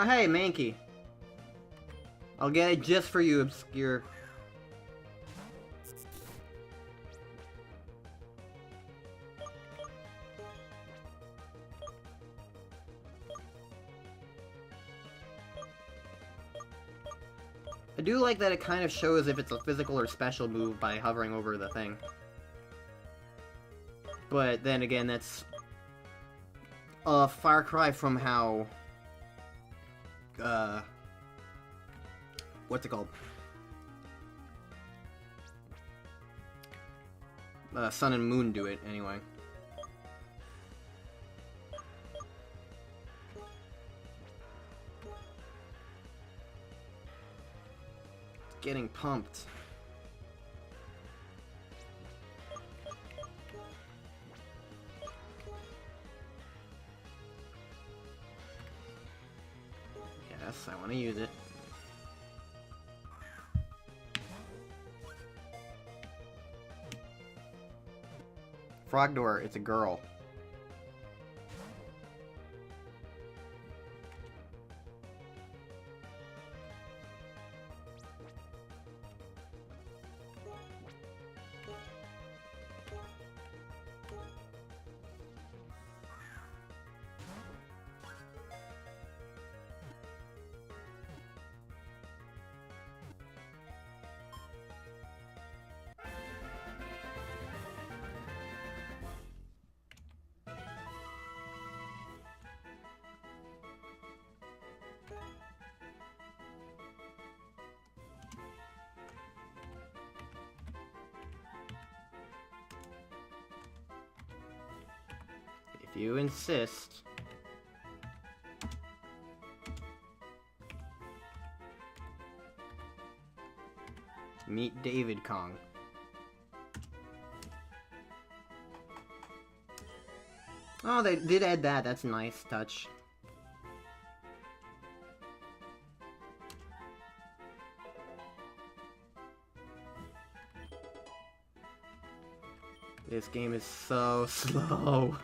Oh, hey, Mankey. I'll get it just for you, Obscure. I do like that it kind of shows if it's a physical or special move by hovering over the thing. But then again, that's a far cry from how... what's it called? Sun and Moon do it, anyway. getting pumped. Yes, I want to use it. Frogdor, it's a girl. If you insist. Meet David Kong. Oh, they did add that. That's a nice touch. This game is so slow.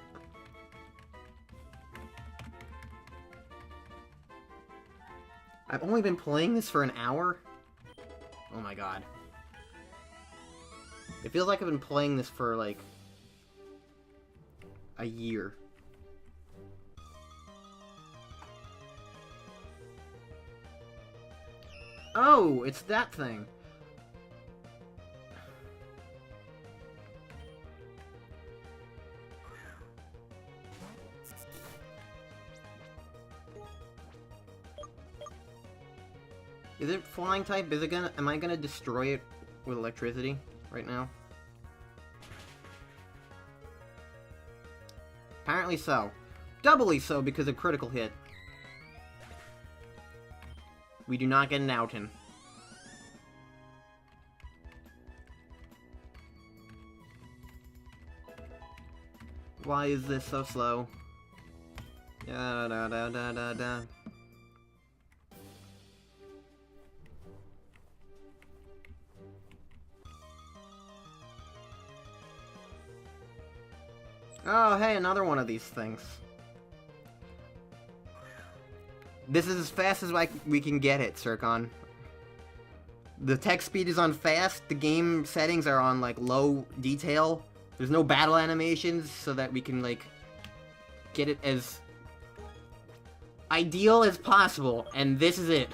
I've only been playing this for an hour? Oh my god. It feels like I've been playing this for, like, a year. Oh, it's that thing. Is it flying type? Is it gonna... Am I gonna destroy it with electricity right now? Apparently so. Doubly so because of critical hit. We do not get an Outen. Why is this so slow? Da da da da da da. Oh, hey, another one of these things. This is as fast as we can get it, Circon. The text speed is on fast, the game settings are on, like, low detail. There's no battle animations, so that we can, like, get it as ideal as possible, and this is it.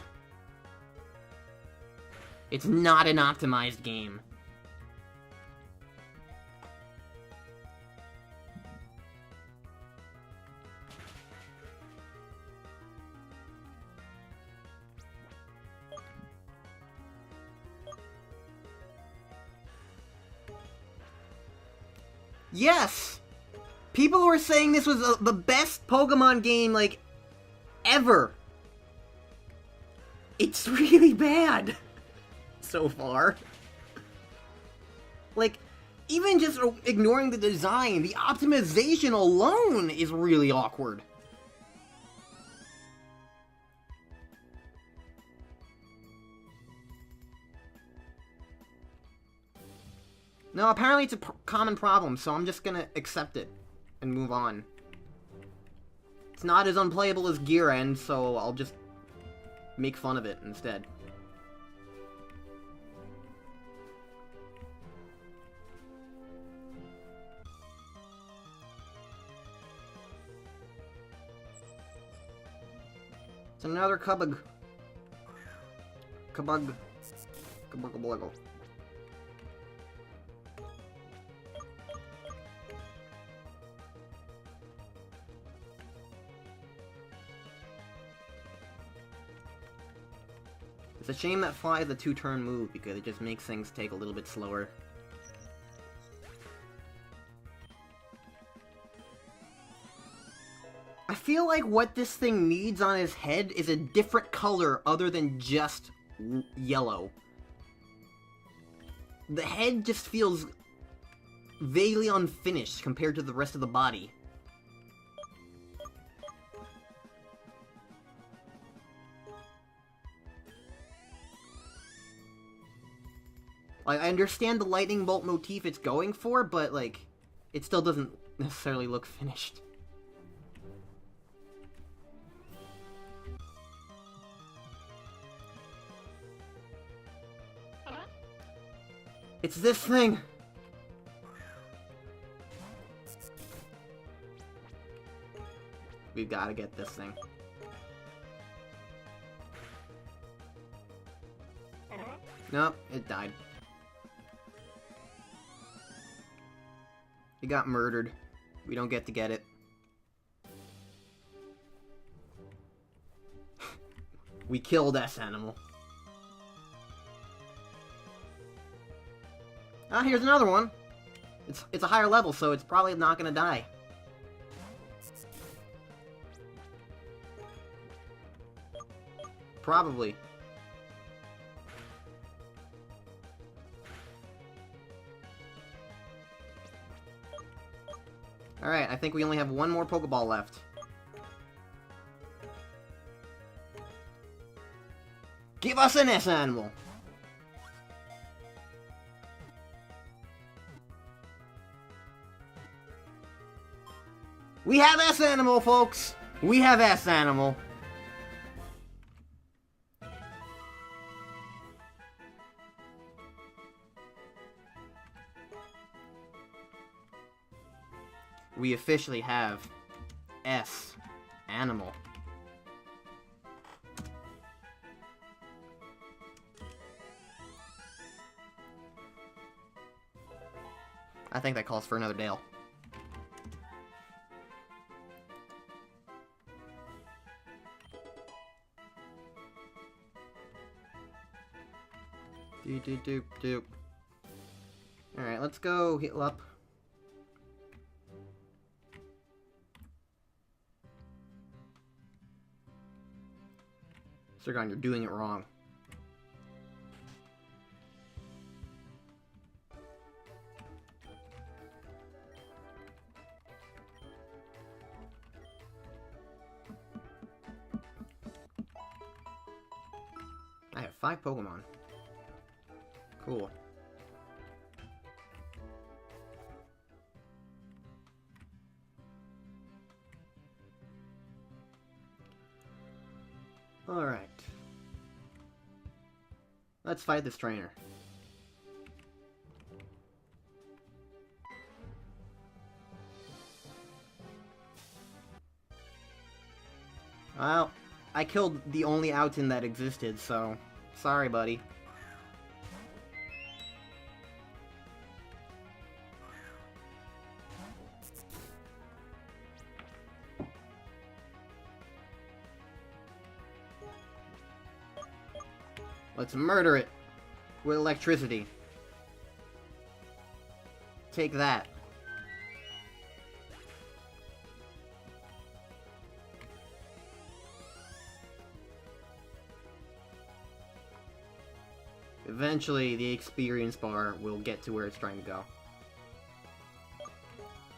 It's not an optimized game. Yes! People were saying this was the best Pokemon game, like, ever. It's really bad. So far. Like, even just ignoring the design, the optimization alone is really awkward. No, apparently it's a common problem, so I'm just gonna accept it and move on. It's not as unplayable as Gear End, so I'll just make fun of it instead. It's another Kabug. Kabug. Kabug. It's a shame that Fly is a 2-turn move, because it just makes things take a little bit slower. I feel like what this thing needs on his head is a different color other than just yellow. the head just feels vaguely unfinished compared to the rest of the body. Like, I understand the lightning bolt motif it's going for, but, like, it still doesn't necessarily look finished. It's this thing! We've gotta get this thing. Nope, it died. It got murdered. We don't get to get it. We killed S-Animal. Ah, here's another one. It's a higher level, so it's probably not gonna die. Probably. Alright, I think we only have one more Pokeball left. Give us an S-Animal! We have S-Animal, folks! We have S-Animal. We officially have S-Animal. I think that calls for another Dale. Doop. Alright, let's go heal up. Sirgon, you're doing it wrong. I have 5 Pokemon. Cool. Alright. Let's fight this trainer. Well, I killed the only Outin that existed, so sorry, buddy. Let's murder it with electricity. Take that. Eventually, the experience bar will get to where it's trying to go.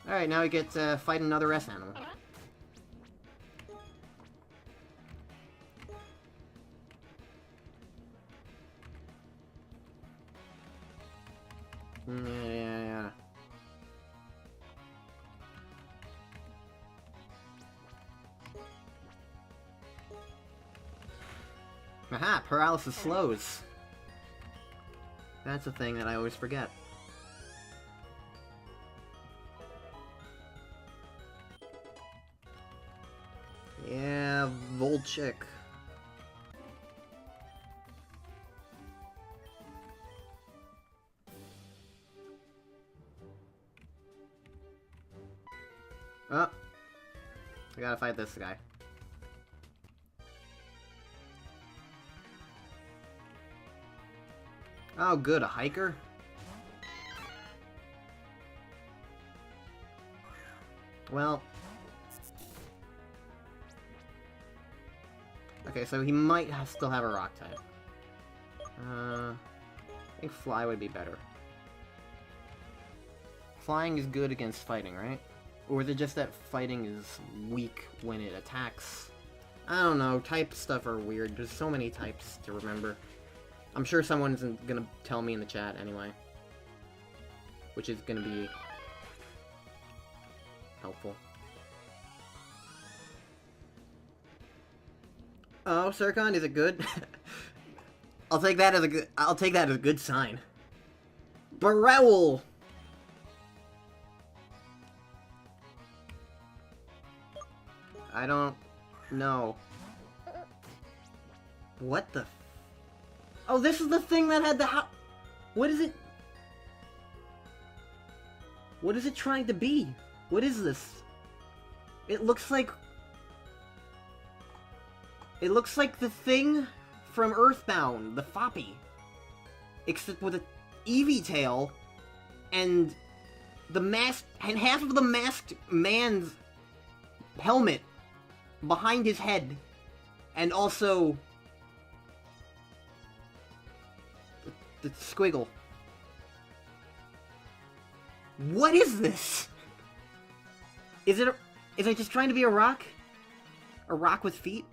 Alright, now we get to fight another S-Animal. Yeah. Aha! Paralysis slows. That's a thing that I always forget. Yeah, Volchik. Oh. I gotta fight this guy. Oh, good, a hiker? Well... Okay, so he might still have a rock type. I think fly would be better. Flying is good against fighting, right? Or is it just that fighting is weak when it attacks? I don't know, type stuff are weird. There's so many types to remember. I'm sure someone's gonna tell me in the chat anyway. Which is gonna be helpful. Oh, Sircon, is it good? I'll take that as a good sign. Barrel! I don't know. What the? Oh, this is the thing that had the What is it? What is it trying to be? What is this? It looks like the thing from Earthbound, the Foppy. Except with a Eevee tail and half of the masked man's helmet behind his head, and also the squiggle. What is this? Is it just trying to be a rock? A rock with feet?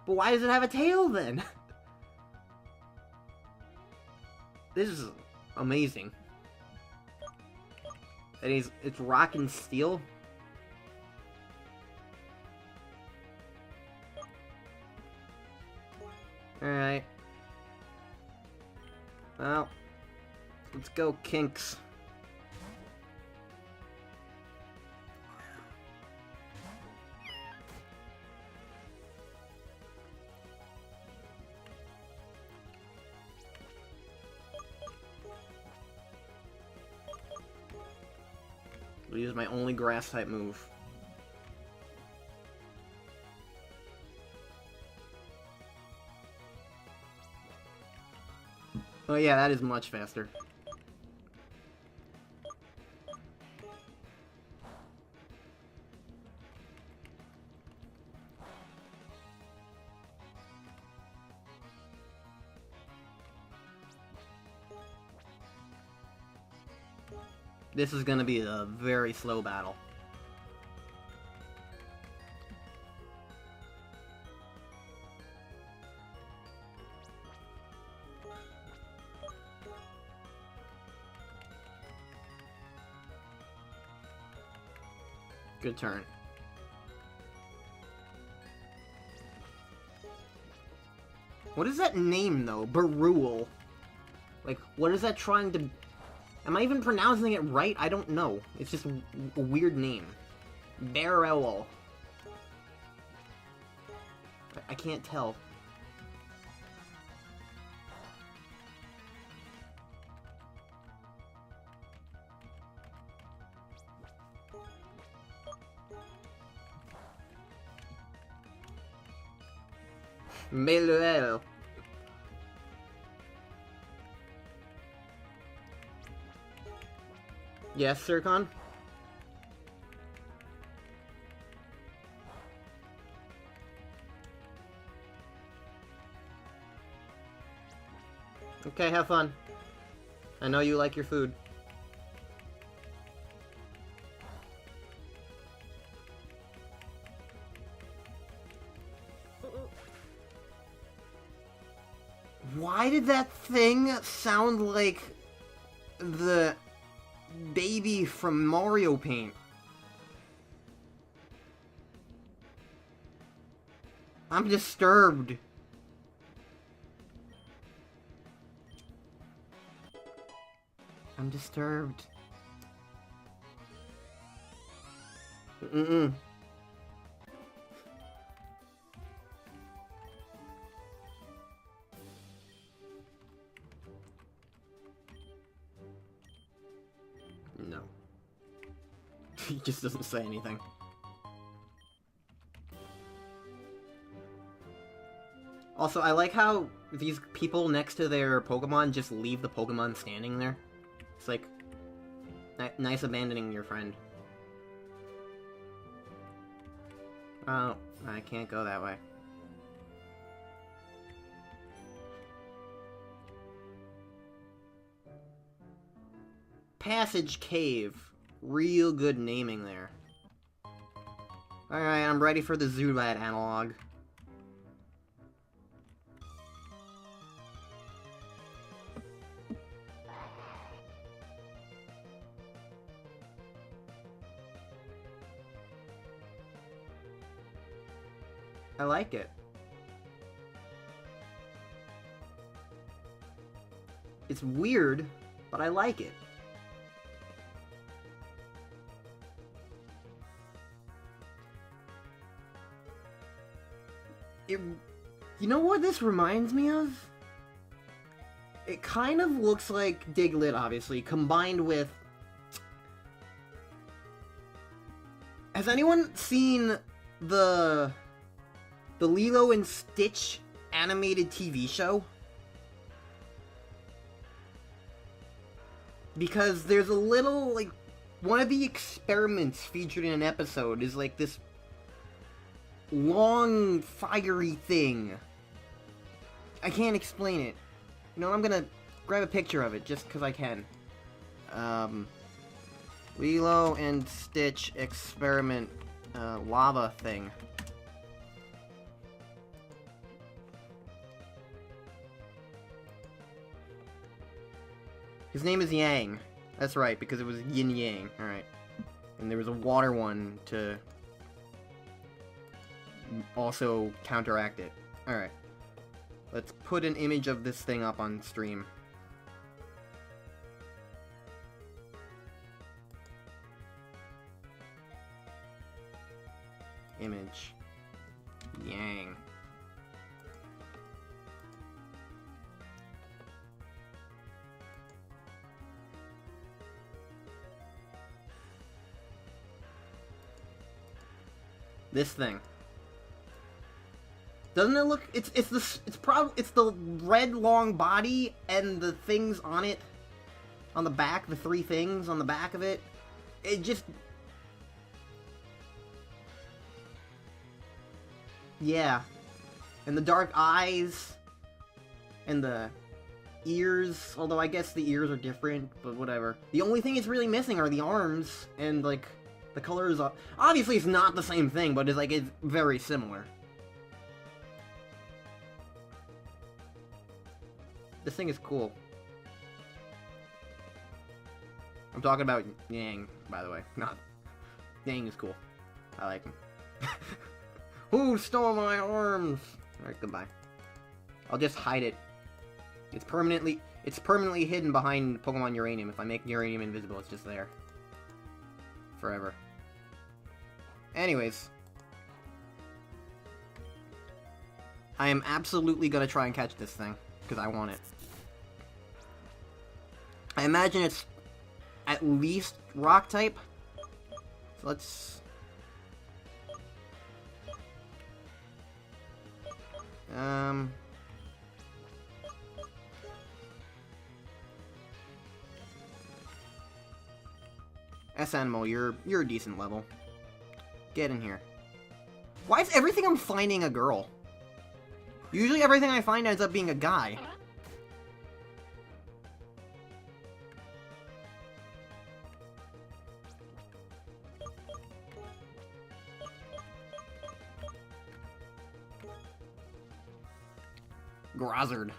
But why does it have a tail then? This is amazing. And it's rock and steel. Alright. Well, let's go Kinks. I'll use my only grass type move. Oh yeah, that is much faster. This is gonna be a very slow battle. Good turn. What is that name, though? Barul. Like, what is that trying to... Am I even pronouncing it right? I don't know. It's just a weird name. Barrel. I can't tell. Meluel. Yes, Sircon? Okay, have fun. I know you like your food. Why did that thing sound like the baby from Mario Paint? I'm disturbed. I'm disturbed. Mm-mm. No. He just doesn't say anything. Also, I like how these people next to their Pokemon just leave the Pokemon standing there. It's like, nice abandoning your friend. Oh, I can't go that way. Passage Cave. Real good naming there. Alright, I'm ready for the Zubat analog. I like it. It's weird, but I like it. You know what this reminds me of? It kind of looks like Diglett, obviously, combined with... Has anyone seen the Lilo and Stitch animated TV show? Because there's a little, like, one of the experiments featured in an episode is, like, this long, fiery thing. I can't explain it. You know, I'm gonna grab a picture of it, just because I can. Lilo and Stitch experiment, lava thing. His name is Yang. That's right, because it was yin yang. Alright. And there was a water one to also counteract it. Alright. Let's put an image of this thing up on stream. Image. Yang. This thing. Doesn't it look? It's the red long body and the things on it, on the back, the three things on the back of it. It just, yeah, and the dark eyes and the ears. Although I guess the ears are different, but whatever. The only thing it's really missing are the arms and like. The colors are... Obviously, it's not the same thing, but it's very similar. This thing is cool. I'm talking about Yang, by the way. Not... Yang is cool. I like him. Who stole my arms? Alright, goodbye. I'll just hide it. It's permanently hidden behind Pokemon Uranium. If I make Uranium invisible, it's just there. Forever. Anyways. I am absolutely gonna try and catch this thing, because I want it. I imagine it's at least rock type. So let's... S-Animal, you're a decent level. Get in here. Why is everything I'm finding a girl? Usually everything I find ends up being a guy. Grozzard.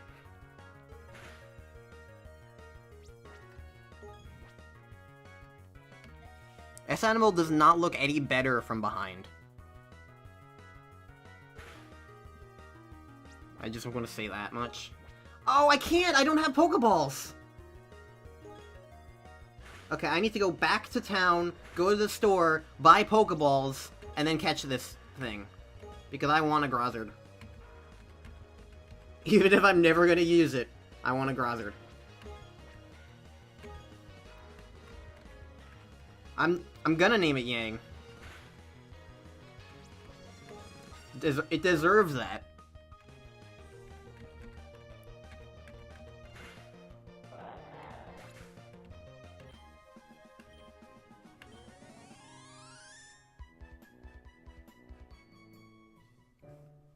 S-Animal does not look any better from behind. I just want to say that much. Oh, I can't! I don't have Pokeballs! Okay, I need to go back to town, go to the store, buy Pokeballs, and then catch this thing. Because I want a Grozzard. Even if I'm never gonna use it, I want a Grozzard. I'm gonna name it Yang. It deserves that.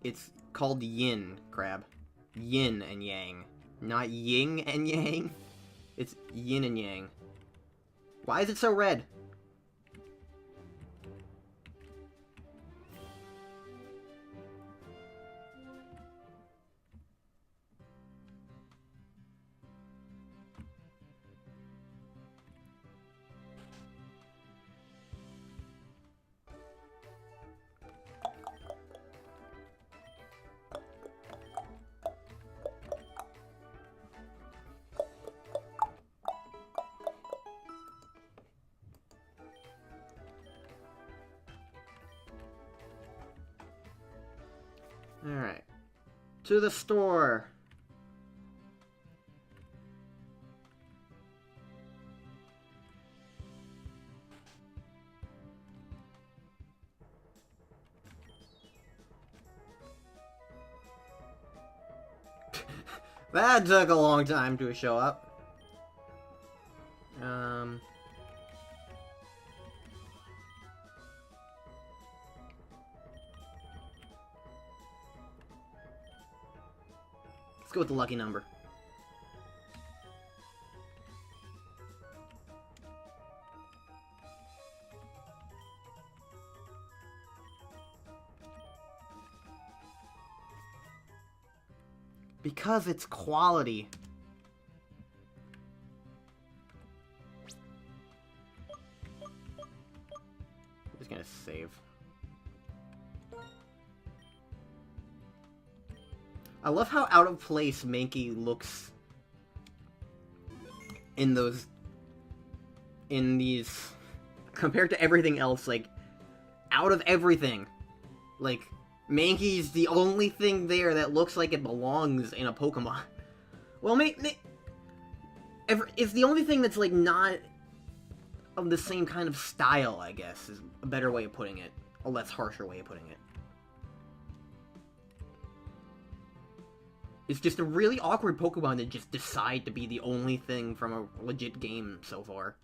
It's called Yin, Crab. Yin and Yang. Not Ying and Yang. It's Yin and Yang. Why is it so red? To the store. That took a long time to show up. Let's go with the lucky number. Because it's quality. I'm just gonna save. I love how out of place Mankey looks in these, compared to everything else, like, out of everything. Like, Mankey's the only thing there that looks like it belongs in a Pokemon. Well, it's the only thing that's, like, not of the same kind of style, I guess, is a better way of putting it. A less harsher way of putting it. It's just a really awkward Pokemon that just decide to be the only thing from a legit game so far.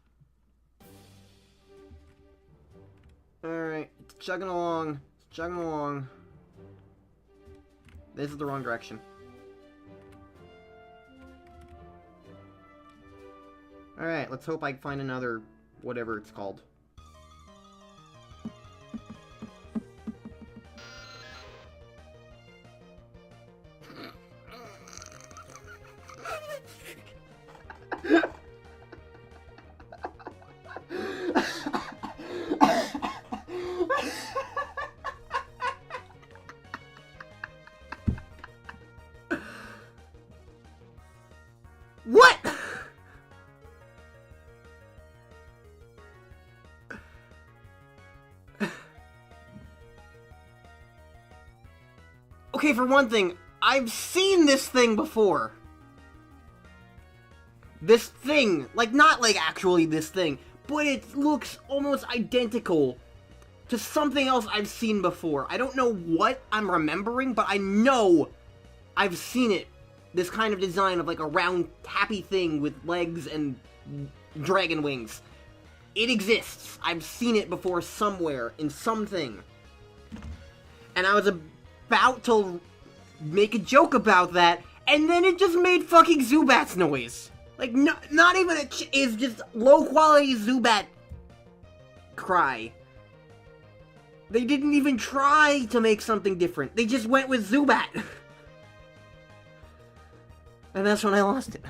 Alright, it's chugging along. It's chugging along. This is the wrong direction. Alright, let's hope I can find another whatever it's called. What? Okay, for one thing, I've seen this thing before. This thing, like, not like actually this thing, but it looks almost identical to something else I've seen before. I don't know what I'm remembering, but I know I've seen it. This kind of design of, like, a round, happy thing with legs and dragon wings. It exists. I've seen it before somewhere, in something. And I was about to make a joke about that, and then it just made fucking Zubat's noise. Like, not even is just low-quality Zubat cry. They didn't even try to make something different. They just went with Zubat. And that's when I lost it.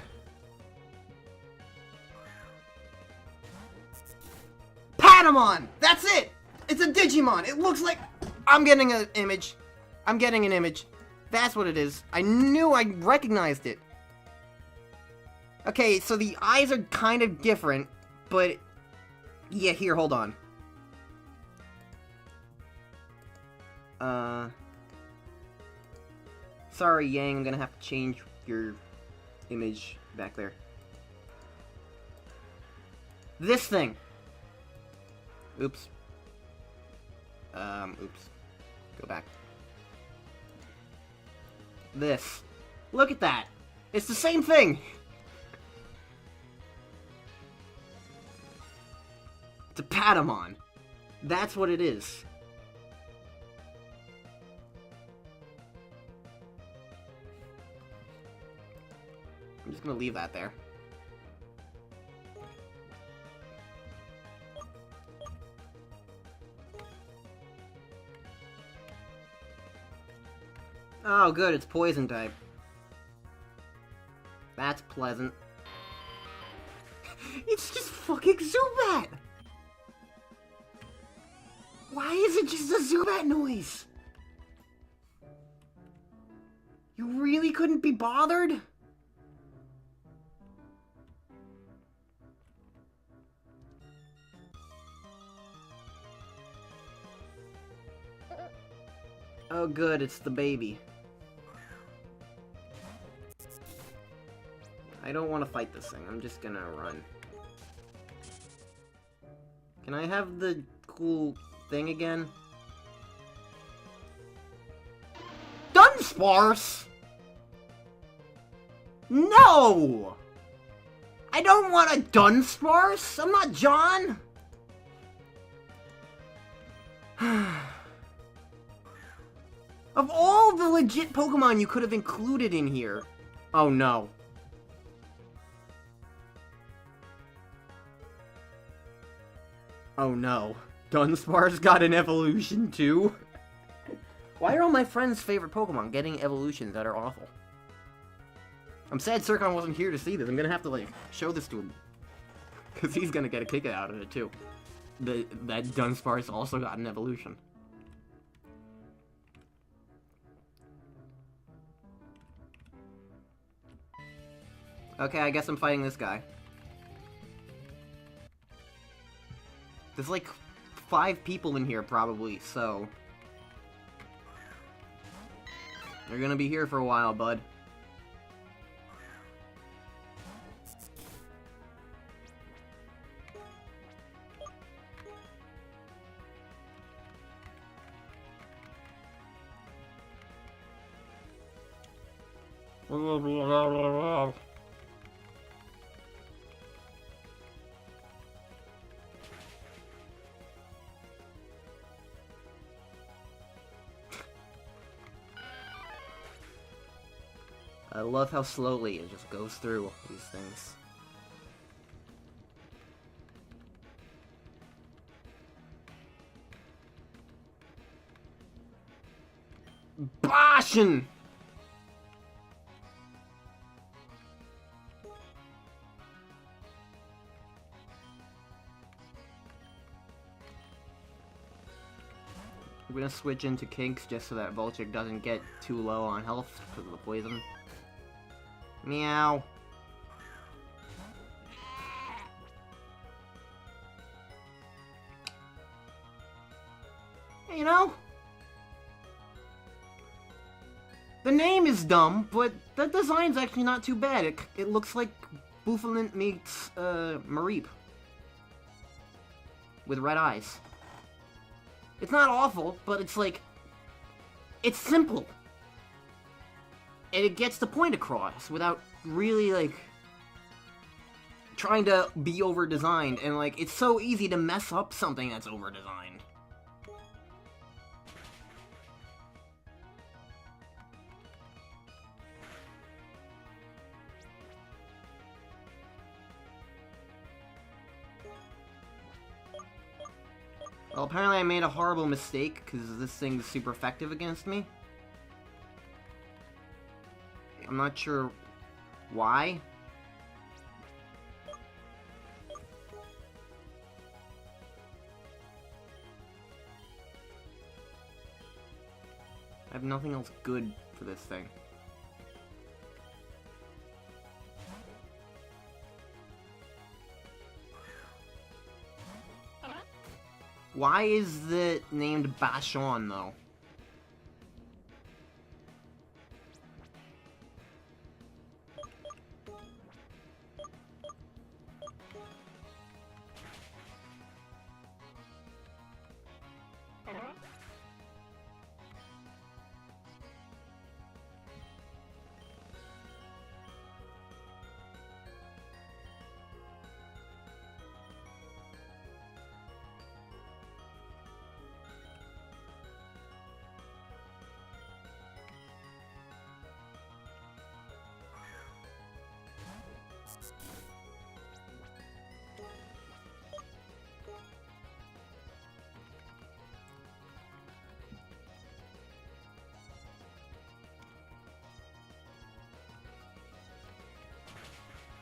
Patamon! That's it! It's a Digimon! It looks like... I'm getting an image. I'm getting an image. That's what it is. I knew I recognized it. Okay, so the eyes are kind of different, but... Yeah, here, hold on. Sorry, Yang, I'm gonna have to change your image back there. This thing! Oops. Oops. Go back. This. Look at that! It's the same thing! It's a Patamon. That's what it is. I'm just gonna leave that there. Oh, good, it's poison type. That's pleasant. It's just fucking Zubat! Why is it just a Zubat noise? You really couldn't be bothered? Oh good, it's the baby. I don't want to fight this thing. I'm just gonna run. Can I have the cool thing again? Dunsparce? No! I don't want a Dunsparce! I'm not John! Of all the legit Pokemon you could have included in here. Oh no. Oh no. Dunsparce got an evolution too? Why are all my friends' favorite Pokemon getting evolutions that are awful? I'm sad Sircon wasn't here to see this. I'm gonna have to, like, show this to him. Because he's gonna get a kick out of it too. That Dunsparce also got an evolution. Okay, I guess I'm fighting this guy. There's like 5 people in here probably, so... You're gonna be here for a while, bud. I love how slowly it just goes through these things. Bashin! I'm gonna switch into Kinks just so that Vulture doesn't get too low on health because of the poison. Meow. You know, the name is dumb, but the design's actually not too bad. It looks like Bouffalant meets Mareep with red eyes. It's not awful, but it's like, it's simple. And it gets the point across without really, like, trying to be over-designed. And, like, it's so easy to mess up something that's over-designed. Well, apparently I made a horrible mistake, because this thing's super effective against me. I'm not sure why. I have nothing else good for this thing. Why is it named Bashan, though?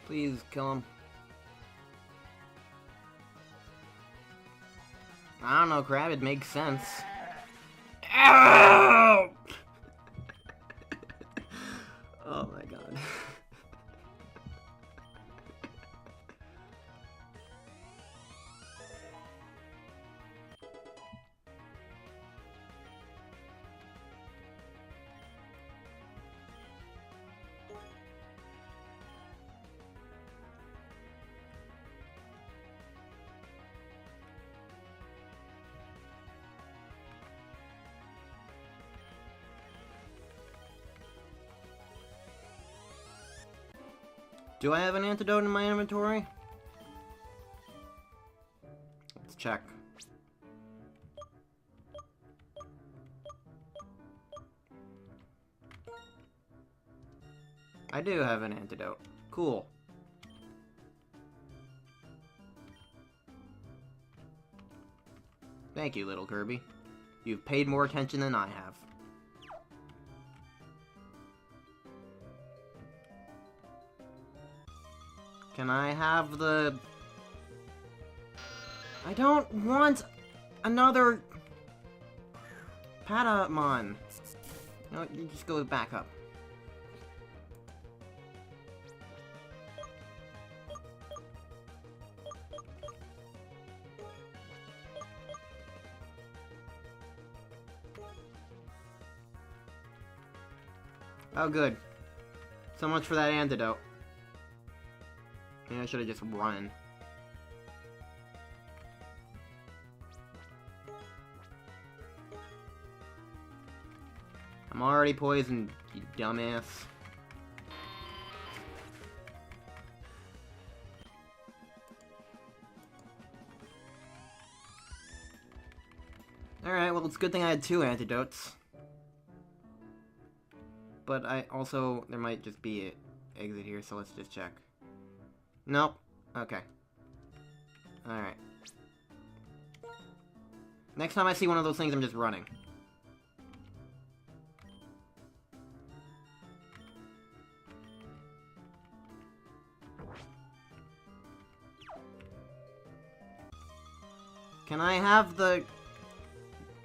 Please kill him. I don't know, Crab, it makes sense. Ow! Oh my god. Do I have an antidote in my inventory? Let's check. I do have an antidote. Cool. Thank you, little Kirby. You've paid more attention than I have. Can I have the... I don't want another Patamon. No, you just go back up. Oh, good. So much for that antidote. Maybe I should have just run. I'm already poisoned, you dumbass. Alright, well, it's a good thing I had 2 antidotes. But I also, there might just be an exit here, so let's just check. Nope. Okay. Alright. Next time I see one of those things, I'm just running. Can I have the...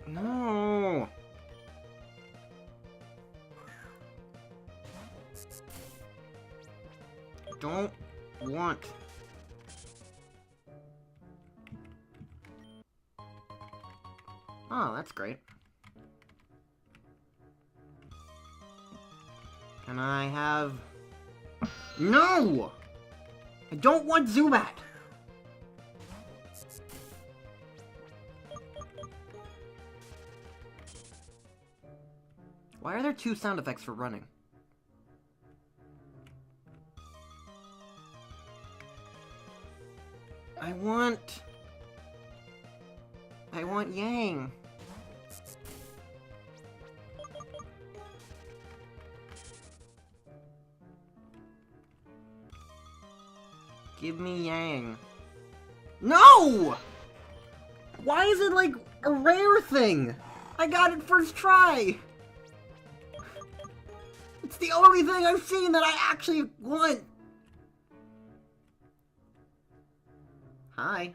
No! Don't want... Oh, that's great. Can I have... No! I don't want Zubat! Why are there 2 sound effects for running? I want Yang. Give me Yang. No! Why is it like a rare thing? I got it first try. It's the only thing I've seen that I actually want. Hi.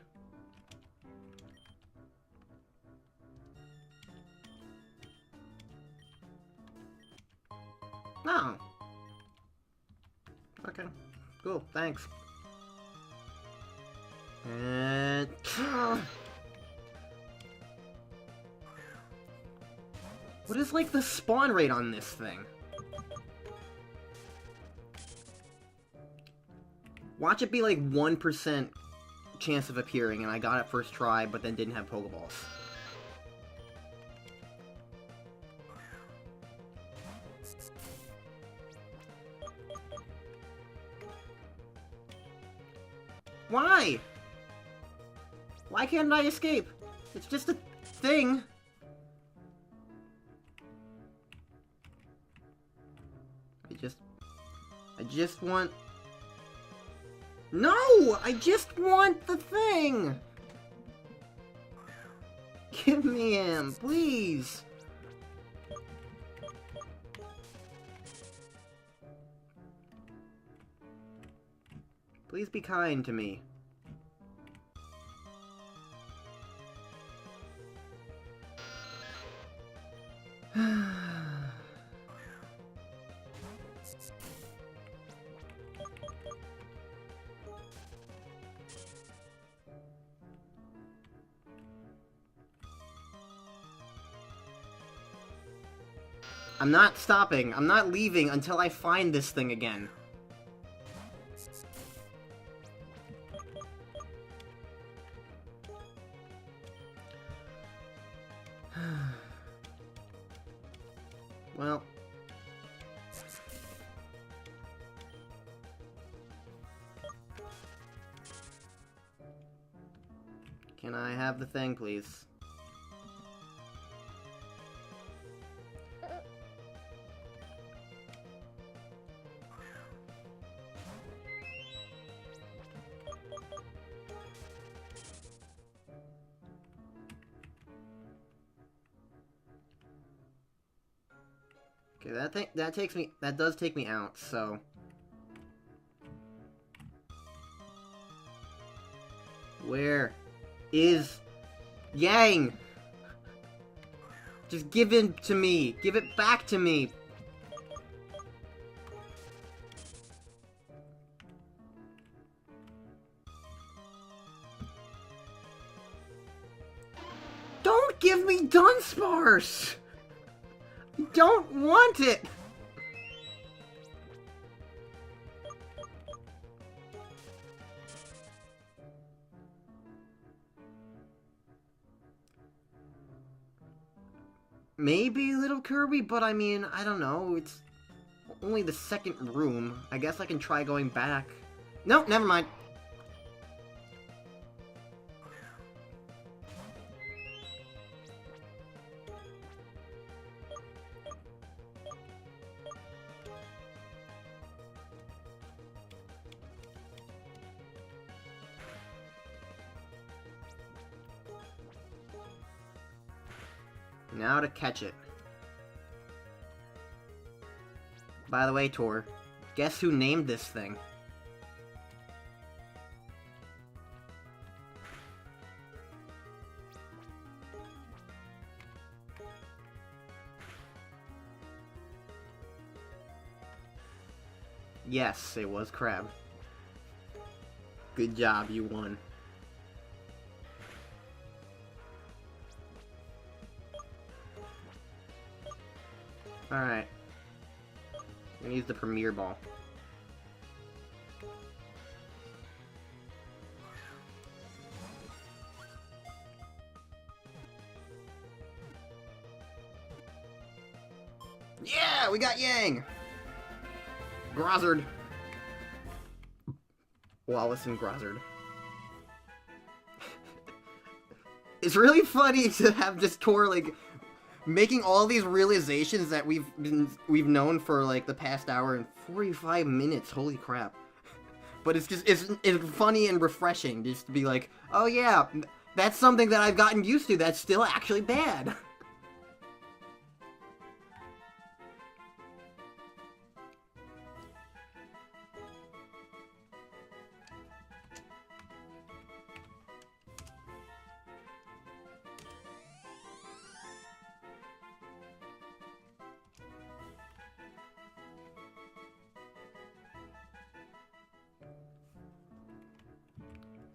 No. Okay. Cool. Thanks. And... What is, like, the spawn rate on this thing? Watch it be, like, 1% chance of appearing, and I got it first try, but then didn't have Pokeballs. Why? Why can't I escape? It's just a thing. I just want... No! I just want the thing! Give me him, please! Please be kind to me. I'm not stopping. I'm not leaving until I find this thing again. Well. Can I have the thing, please? Okay, that does take me out, so... Where is Yang? Just give it to me. Give it back to me. Don't give me Dunsparce! I don't want it! Maybe Little Kirby, but I mean, I don't know, it's only the second room. I guess I can try going back. No, never mind. Now to catch it. By the way, Tor, guess who named this thing? Yes, it was Crab. Good job, you won. Alright. I'm gonna use the Premier Ball. Yeah! We got Yang! Grozzard. Wallace and Grozzard. It's really funny to have just Tor, like, making all these realizations that we've known for like the past hour and 45 minutes. Holy crap. But it's funny and refreshing just to be like, oh yeah, that's something that I've gotten used to that's still actually bad.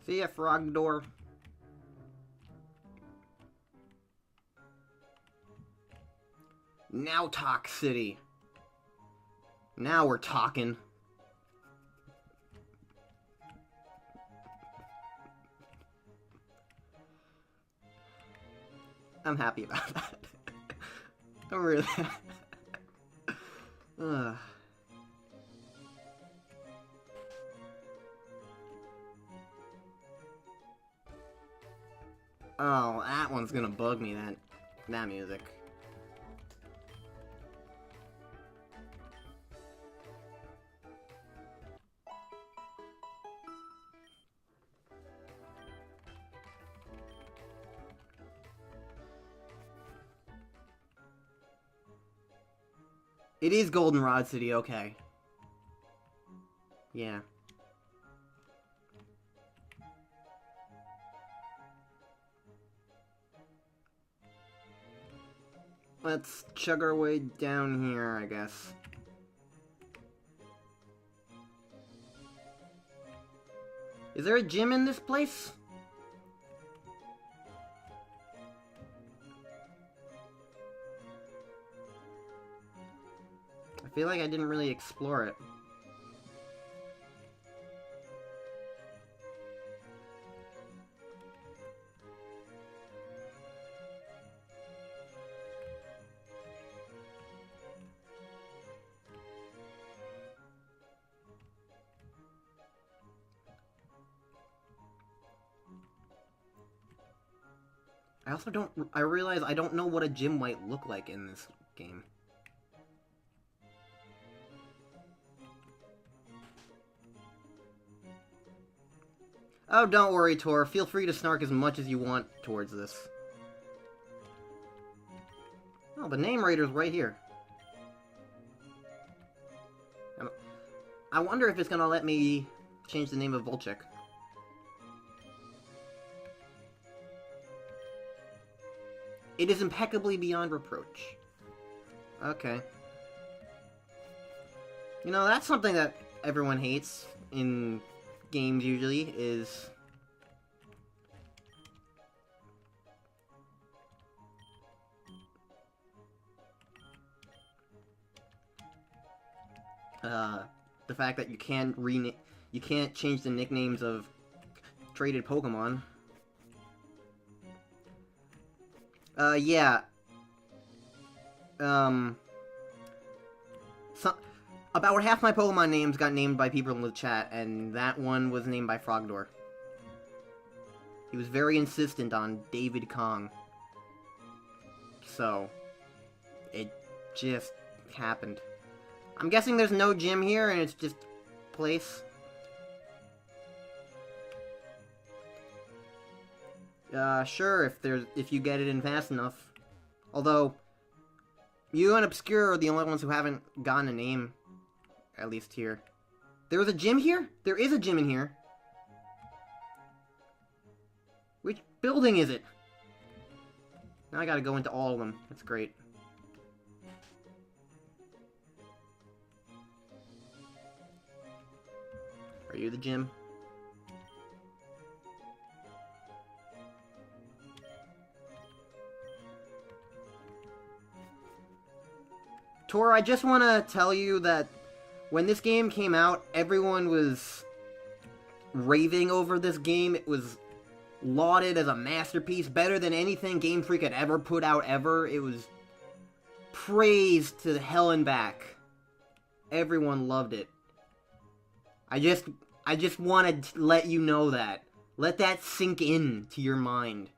See ya, Frogdor. Now Talk City. Now we're talking. I'm happy about that. I'm really... Oh, that one's gonna bug me, that music. It is Goldenrod City, okay. Yeah. Let's chug our way down here, I guess. Is there a gym in this place? I feel like I didn't really explore it. also don't... I realize I don't know what a gym might look like in this game. Oh, don't worry, Tor. Feel free to snark as much as you want towards this. Oh, the name rater's right here. I wonder if it's gonna let me change the name of Volchek. It is impeccably beyond reproach. Okay. You know, that's something that everyone hates in games usually, is... the fact that you can't change the nicknames of traded Pokemon. Yeah. About half my Pokemon names got named by people in the chat, and that one was named by Frogdor. He was very insistent on David Kong. So, it just happened. I'm guessing there's no gym here, and it's just place. Sure, if you get it in fast enough. Although, you and Obscure are the only ones who haven't gotten a name. At least here. There was a gym here? There is a gym in here. Which building is it? Now I gotta go into all of them. That's great. Are you the gym? Tor, I just want to tell you that when this game came out, everyone was raving over this game. It was lauded as a masterpiece, better than anything Game Freak had ever put out ever. It was praised to hell and back. Everyone loved it. I just want to let you know that. Let that sink in to your mind.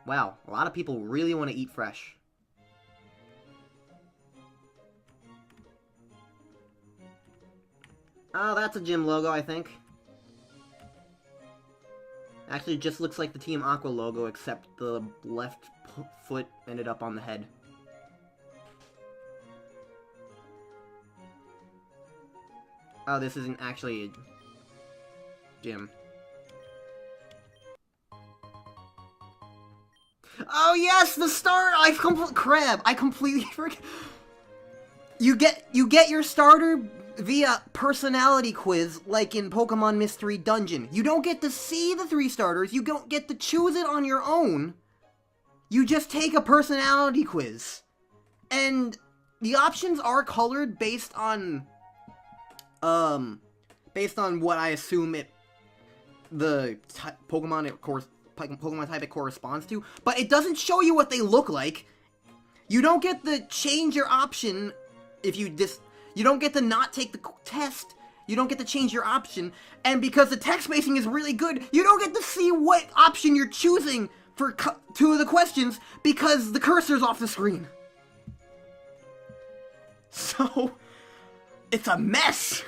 Wow, a lot of people really want to eat fresh. Oh, that's a gym logo, I think. Actually, it just looks like the Team Aqua logo, except the left foot ended up on the head. Oh, this isn't actually a gym. Oh yes, the start! Crab! I completely forget. You get your starter via personality quiz, like in Pokemon Mystery Dungeon. You don't get to see the 3 starters, you don't get to choose it on your own. You just take a personality quiz. And the options are colored based on what I assume the Pokemon type it corresponds to, but it doesn't show you what they look like. You don't get to change your option if you don't get to not take the test. You don't get to change your option. And because the text spacing is really good, you don't get to see what option you're choosing for 2 of the questions because the cursor's off the screen. So, it's a mess.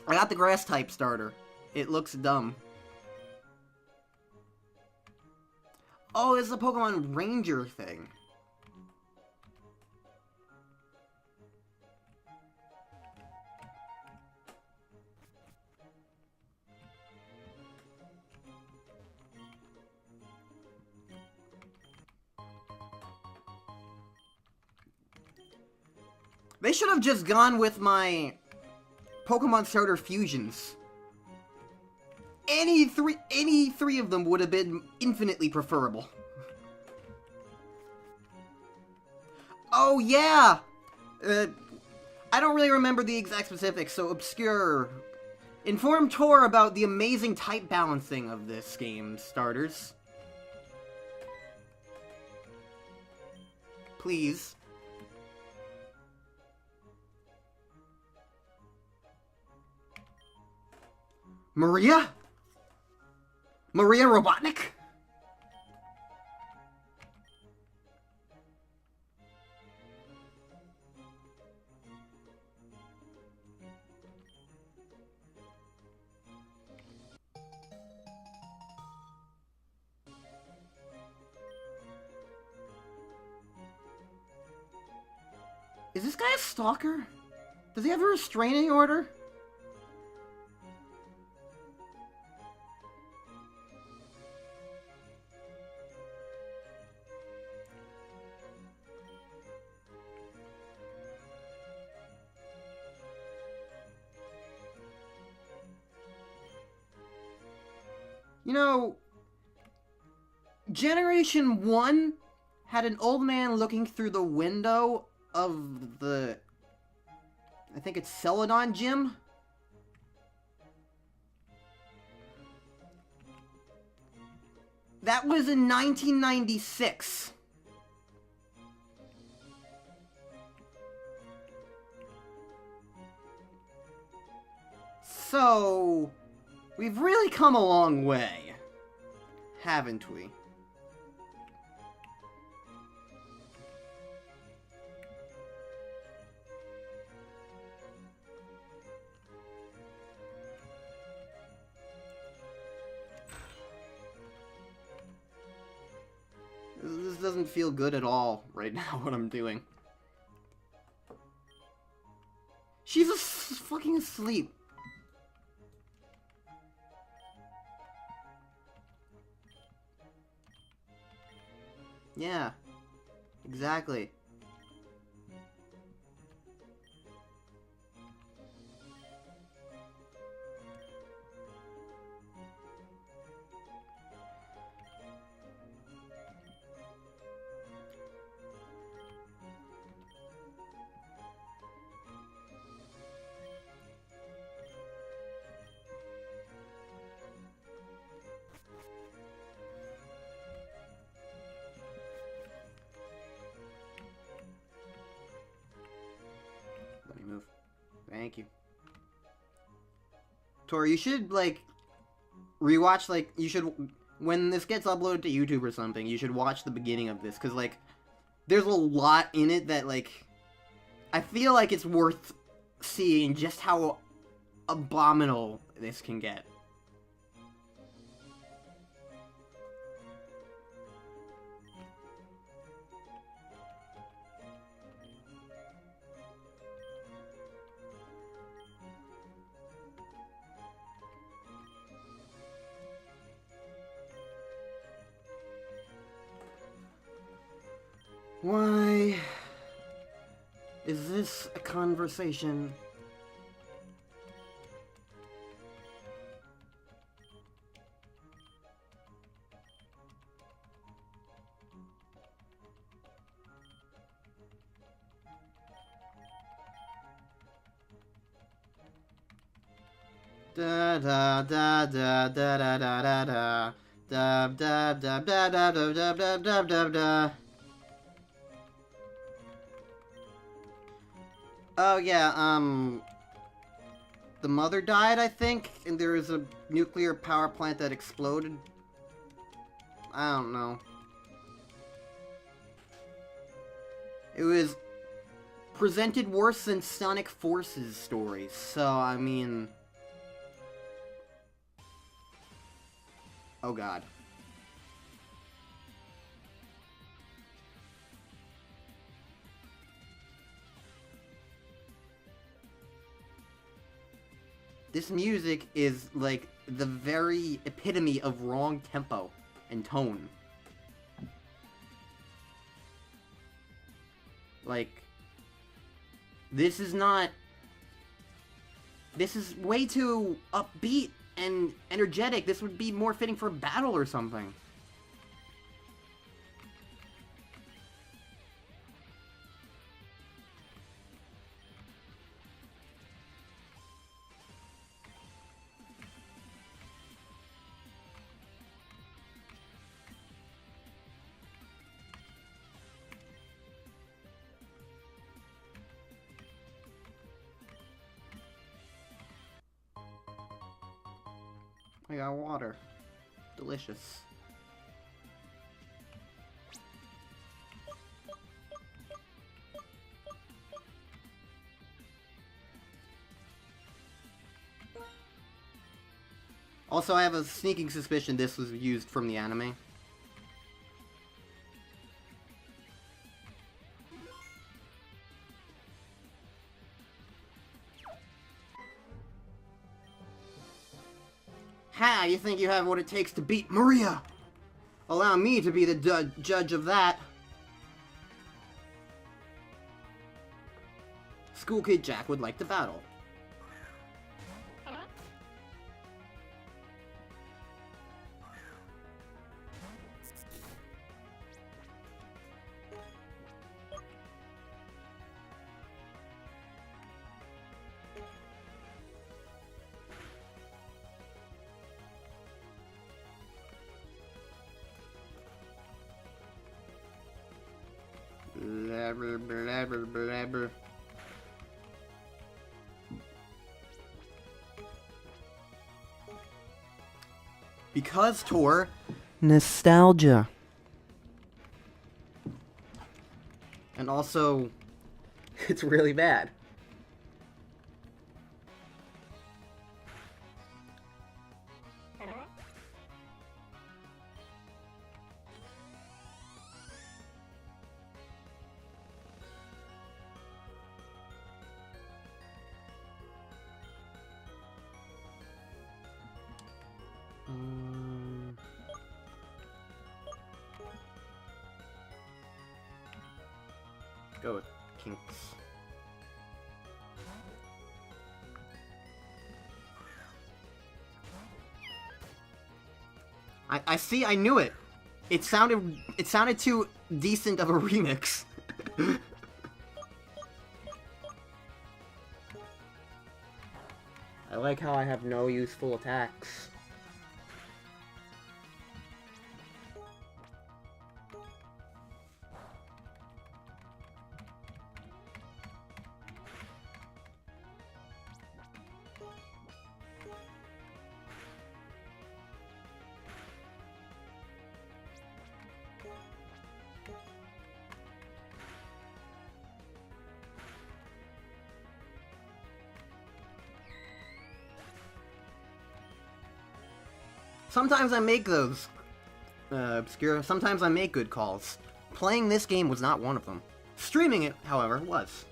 I got the grass type starter. It looks dumb. Oh, it's a Pokemon Ranger thing. They should have just gone with my Pokemon starter fusions. Any three of them would have been infinitely preferable. Oh yeah! I don't really remember the exact specifics, so Obscure. Inform Tor about the amazing type balancing of this game's starters. Please. Maria? Maria Robotnik? Is this guy a stalker? Does he have a restraining order? You know, Generation 1 had an old man looking through the window of the... I think it's Celadon Gym? That was in 1996. So, we've really come a long way, haven't we? This doesn't feel good at all right now, what I'm doing. She's fucking asleep. Yeah, exactly. Let me move. Thank you. Tori, you should, like, rewatch, like, you should, when this gets uploaded to YouTube or something, you should watch the beginning of this, because, like, there's a lot in it that, like, I feel like it's worth seeing just how abominable this can get. Why is this a conversation? Da da da da da da da da da da da da da da da da da da da. Oh yeah, the mother died, I think, and there was a nuclear power plant that exploded. I don't know. It was presented worse than Sonic Forces stories, so I mean... Oh god. This music is, like, the very epitome of wrong tempo and tone. Like, this is not... This is way too upbeat and energetic. This would be more fitting for a battle or something. I got water. Delicious. Also, I have a sneaking suspicion this was used from the anime. Ha! You think you have what it takes to beat Maria? Allow me to be the judge of that. School Kid Jack would like to battle. Blabber, blabber, blabber. Because Tor, nostalgia. And also, it's really bad. Go with Kinks. I see, I knew it. It sounded too decent of a remix. I like how I have no useful attacks. Sometimes I make those obscure, sometimes I make good calls. Playing this game was not one of them. Streaming it, however, was.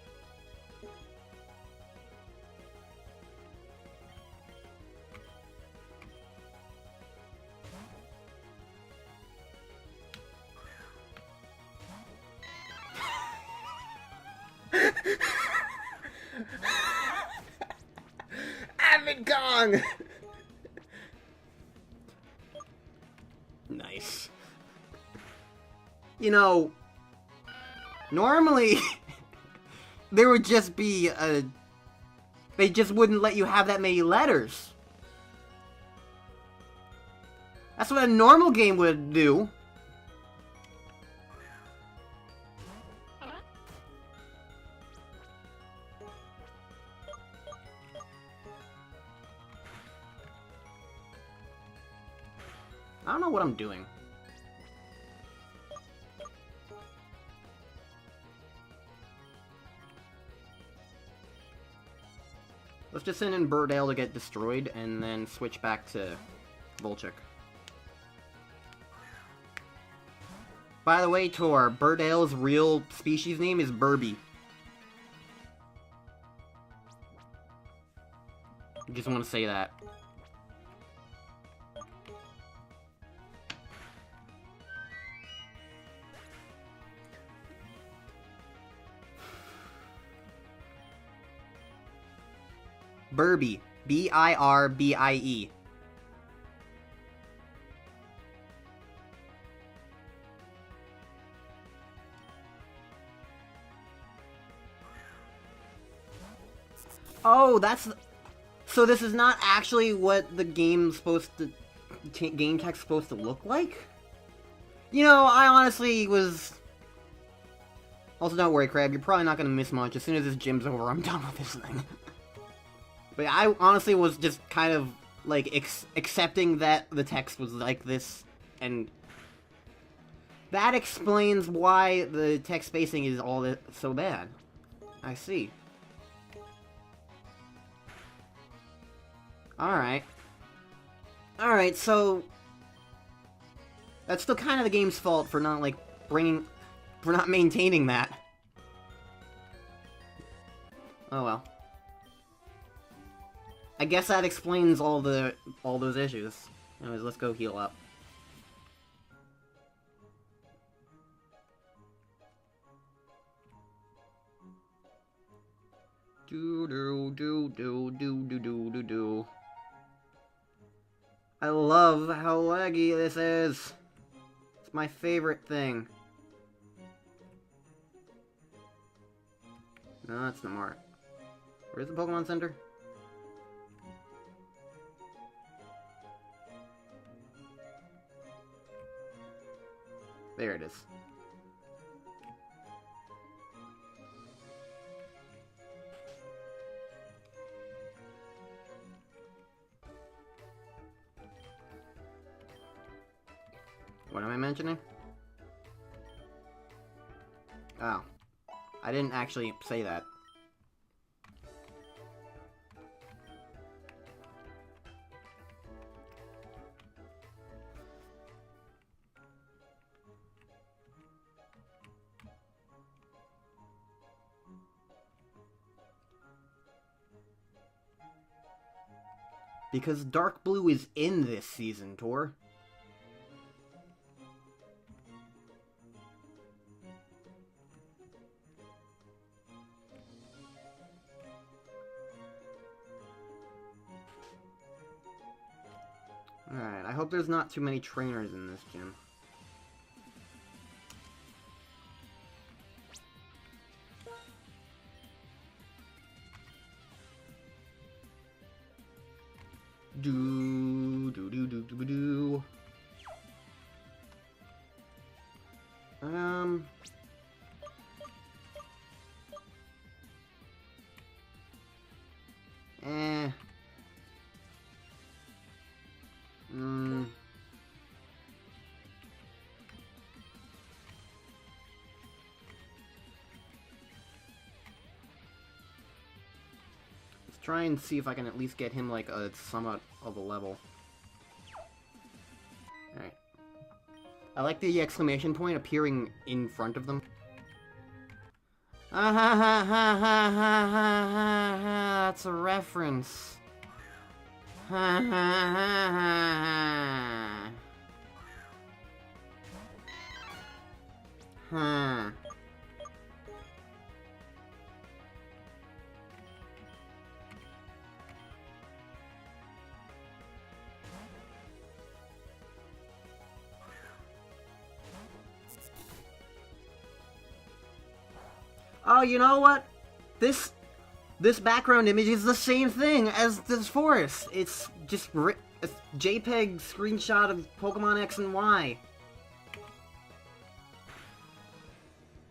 Avid Gong! Nice. You know, normally there would just be a... They just wouldn't let you have that many letters. That's what a normal game would do. I don't know what I'm doing. Let's just send in Burdale to get destroyed, and then switch back to Volchek. By the way, Tor, Burdale's real species name is Burby. I just want to say that. Birbie. B-I-R-B-I-E. Oh, that's... So this is not actually what the game's supposed to... game tech's supposed to look like? You know, I honestly was... Also, don't worry, Crab, you're probably not gonna miss much. As soon as this gym's over, I'm done with this thing. But I honestly was just kind of like, accepting that the text was like this, and that explains why the text spacing is all so bad. I see. Alright. Alright, so that's still kind of the game's fault for not, like, for not maintaining that. Oh well. I guess that explains all those issues. Anyways, let's go heal up. Do do do do do do do do do. I love how laggy this is. It's my favorite thing. No, that's not more. Where's the Pokemon Center? There it is. What am I mentioning? Oh. I didn't actually say that. Because Dark Blue is in this season, Tor. Alright, I hope there's not too many trainers in this gym. Do do do do do do. Eh. Let's try and see if I can at least get him like a somewhat of a level. Alright. I like the exclamation point appearing in front of them. Ah ha ha ha ha ha ha ha, that's a reference. Ha ha ha ha ha. Huh. Oh, you know what? This background image is the same thing as this forest. It's just a JPEG screenshot of Pokemon X and Y.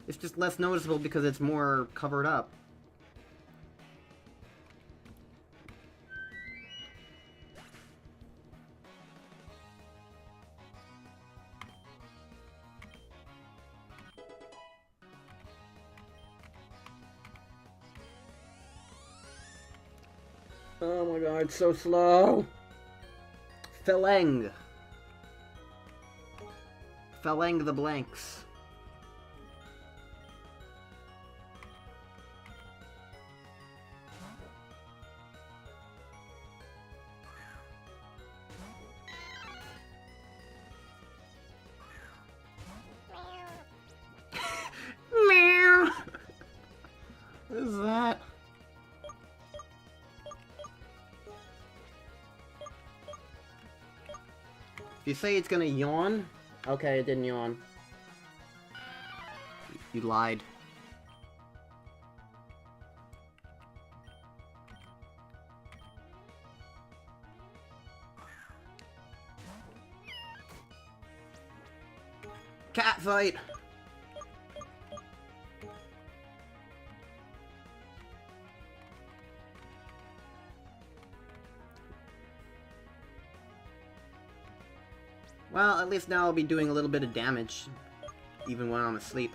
It's just less noticeable because it's more covered up. Oh my god, it's so slow! Feleng. Feleng the blanks. Meow. What is that? If you say it's gonna yawn, okay, it didn't yawn. You lied. Cat fight! Well, at least now I'll be doing a little bit of damage, even when I'm asleep.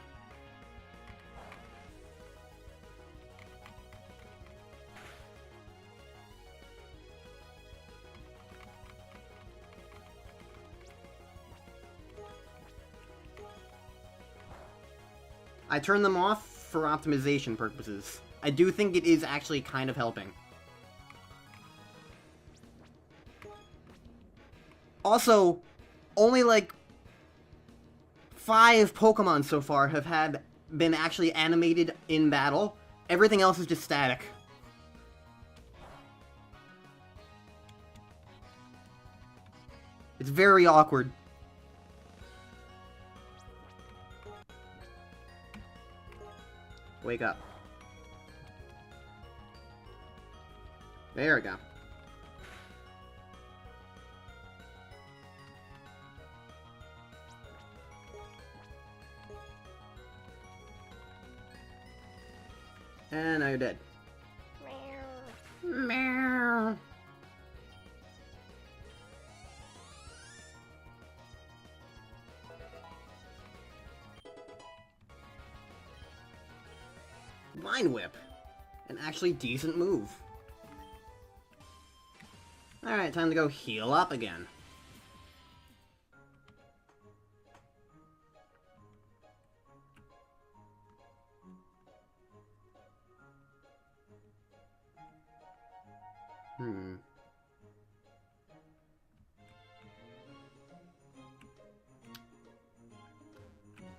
I turn them off for optimization purposes. I do think it is actually kind of helping. Also, only like 5 Pokemon so far have been actually animated in battle. Everything else is just static. It's very awkward. Wake up. There we go. And now you're dead. Meow. Meow. Vine Whip. An actually decent move. Alright, time to go heal up again.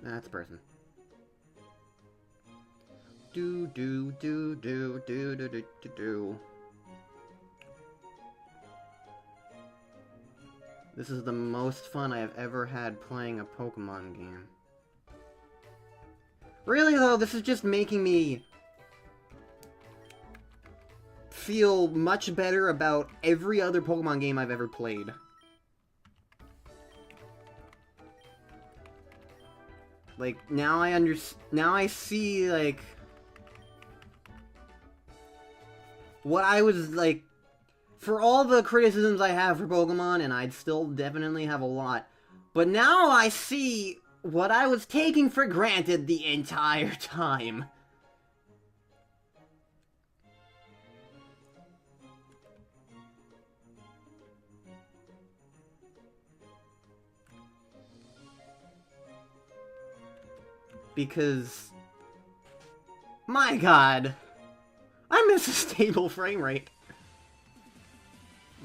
That's a person. Do do do do do do do do do. This is the most fun I have ever had playing a Pokemon game. Really though, this is just making me feel much better about every other Pokemon game I've ever played. Like, now I see, like, what I was, like, for all the criticisms I have for Pokemon, and I'd still definitely have a lot, but now I see what I was taking for granted the entire time. Because, my god, I miss a stable frame rate.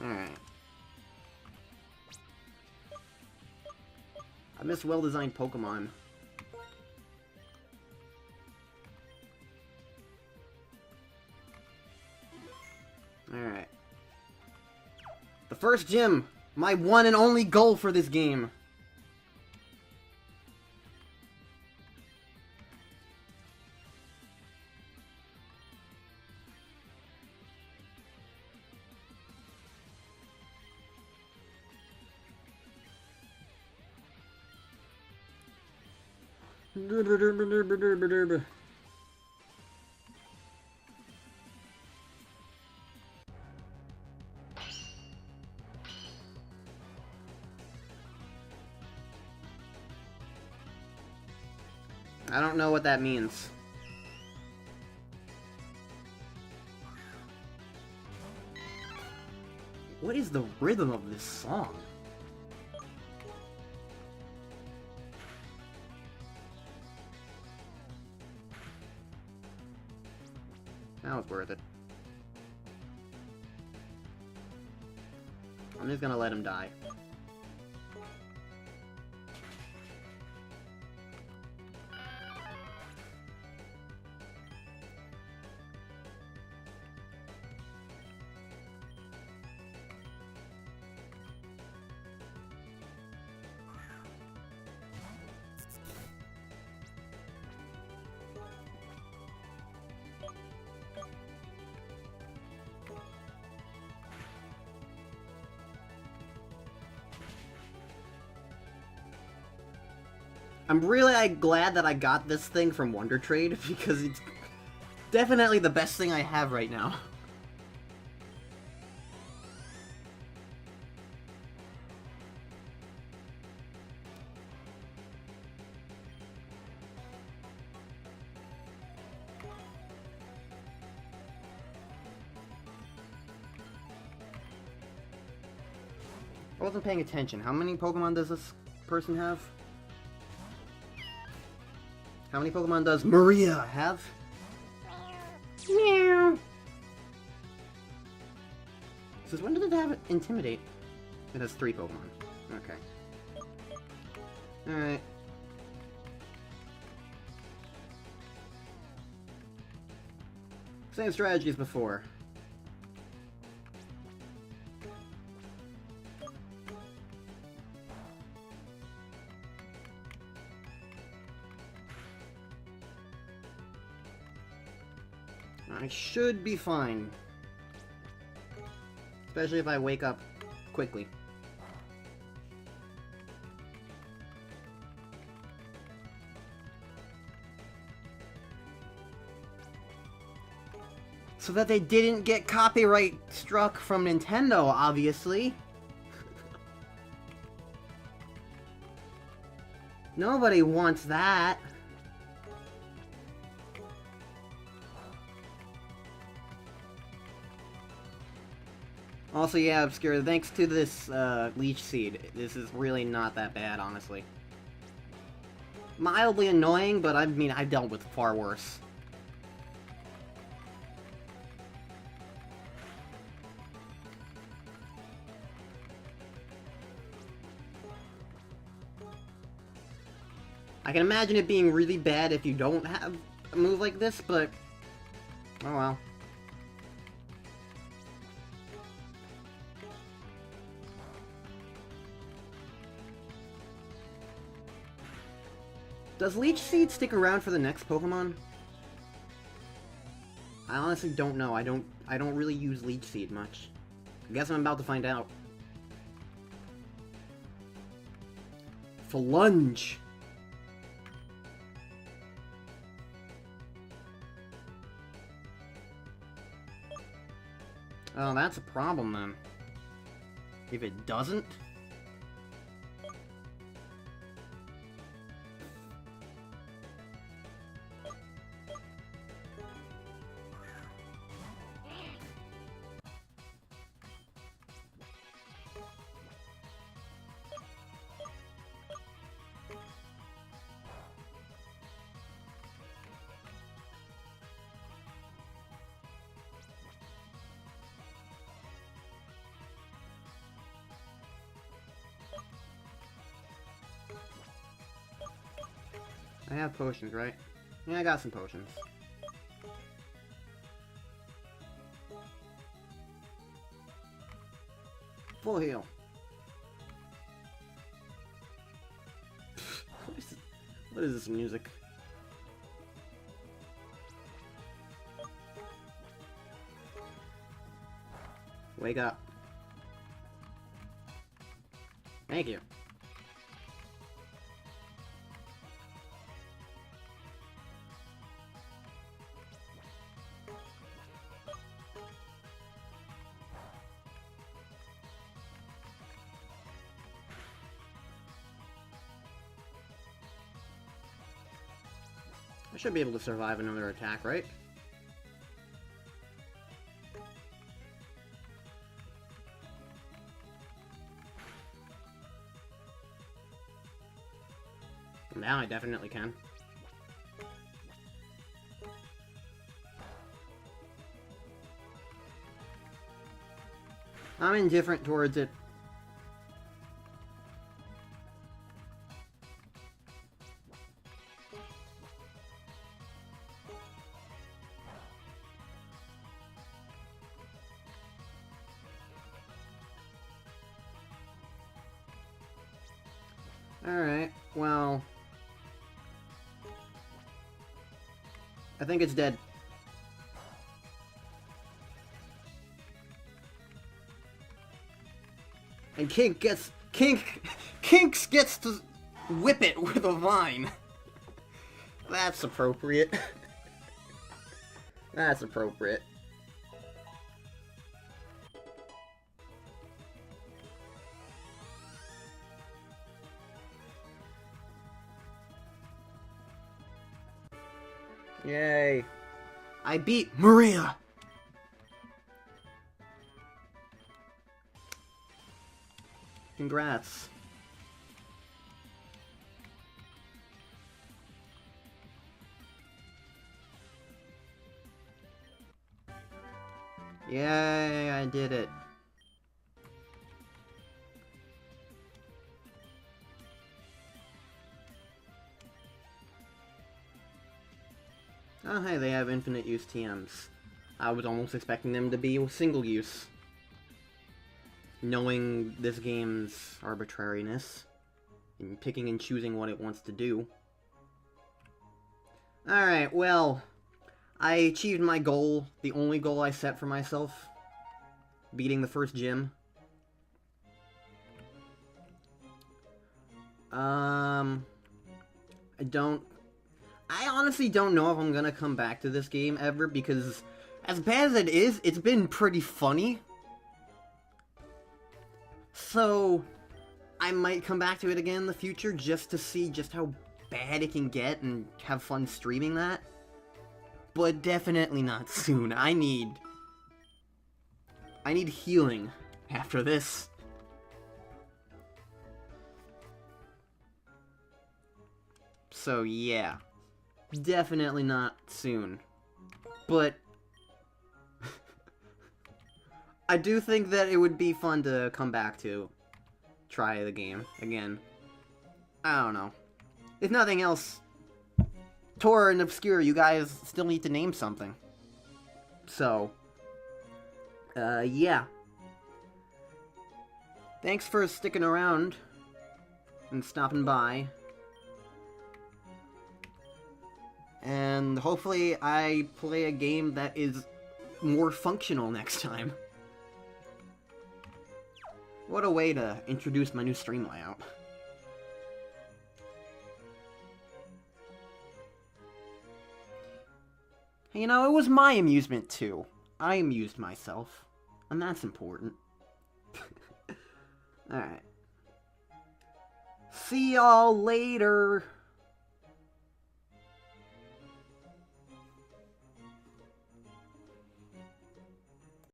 Alright. I miss well-designed Pokemon. Alright. The first gym! My one and only goal for this game! I don't know what that means. What is the rhythm of this song? That was worth it. I'm just gonna let him die. I'm really glad that I got this thing from Wonder Trade, because it's definitely the best thing I have right now. I wasn't paying attention. How many Pokemon does this person have? How many Pokemon does Maria have? Meow. Says, when did it have Intimidate? It has 3 Pokemon. Okay. Alright. Same strategy as before. I should be fine. Especially if I wake up quickly. So that they didn't get copyright struck from Nintendo, obviously. Nobody wants that. Also, yeah, Obscure, thanks to this Leech Seed, this is really not that bad, honestly. Mildly annoying, but I mean, I've dealt with far worse. I can imagine it being really bad if you don't have a move like this, but... oh well. Does Leech Seed stick around for the next Pokemon? I honestly don't know. I don't really use Leech Seed much. I guess I'm about to find out. Flunge! Oh, that's a problem then. If it doesn't? I have potions, right? Yeah, I got some potions. Full heal. What is this music? Wake up. Thank you. I should be able to survive another attack, right? Now I definitely can. I'm indifferent towards it. Alright, well... I think it's dead. And Kinks gets to whip it with a vine. That's appropriate. That's appropriate. Yay. I beat Maria! Congrats. Yay, I did it. Oh hey, they have infinite use TMs. I was almost expecting them to be single use. Knowing this game's arbitrariness, and picking and choosing what it wants to do. Alright, well, I achieved my goal, the only goal I set for myself. Beating the first gym. I honestly don't know if I'm gonna come back to this game ever, because as bad as it is, it's been pretty funny. So, I might come back to it again in the future just to see just how bad it can get and have fun streaming that. But definitely not soon. I need healing after this. So yeah, definitely not soon. But I do think that it would be fun to come back to try the game again. I don't know. If nothing else, Tor and Obscure, you guys still need to name something. So, yeah. Thanks for sticking around and stopping by. And hopefully I play a game that is more functional next time. What a way to introduce my new stream layout. You know, it was my amusement too. I amused myself. And that's important. Alright. See y'all later!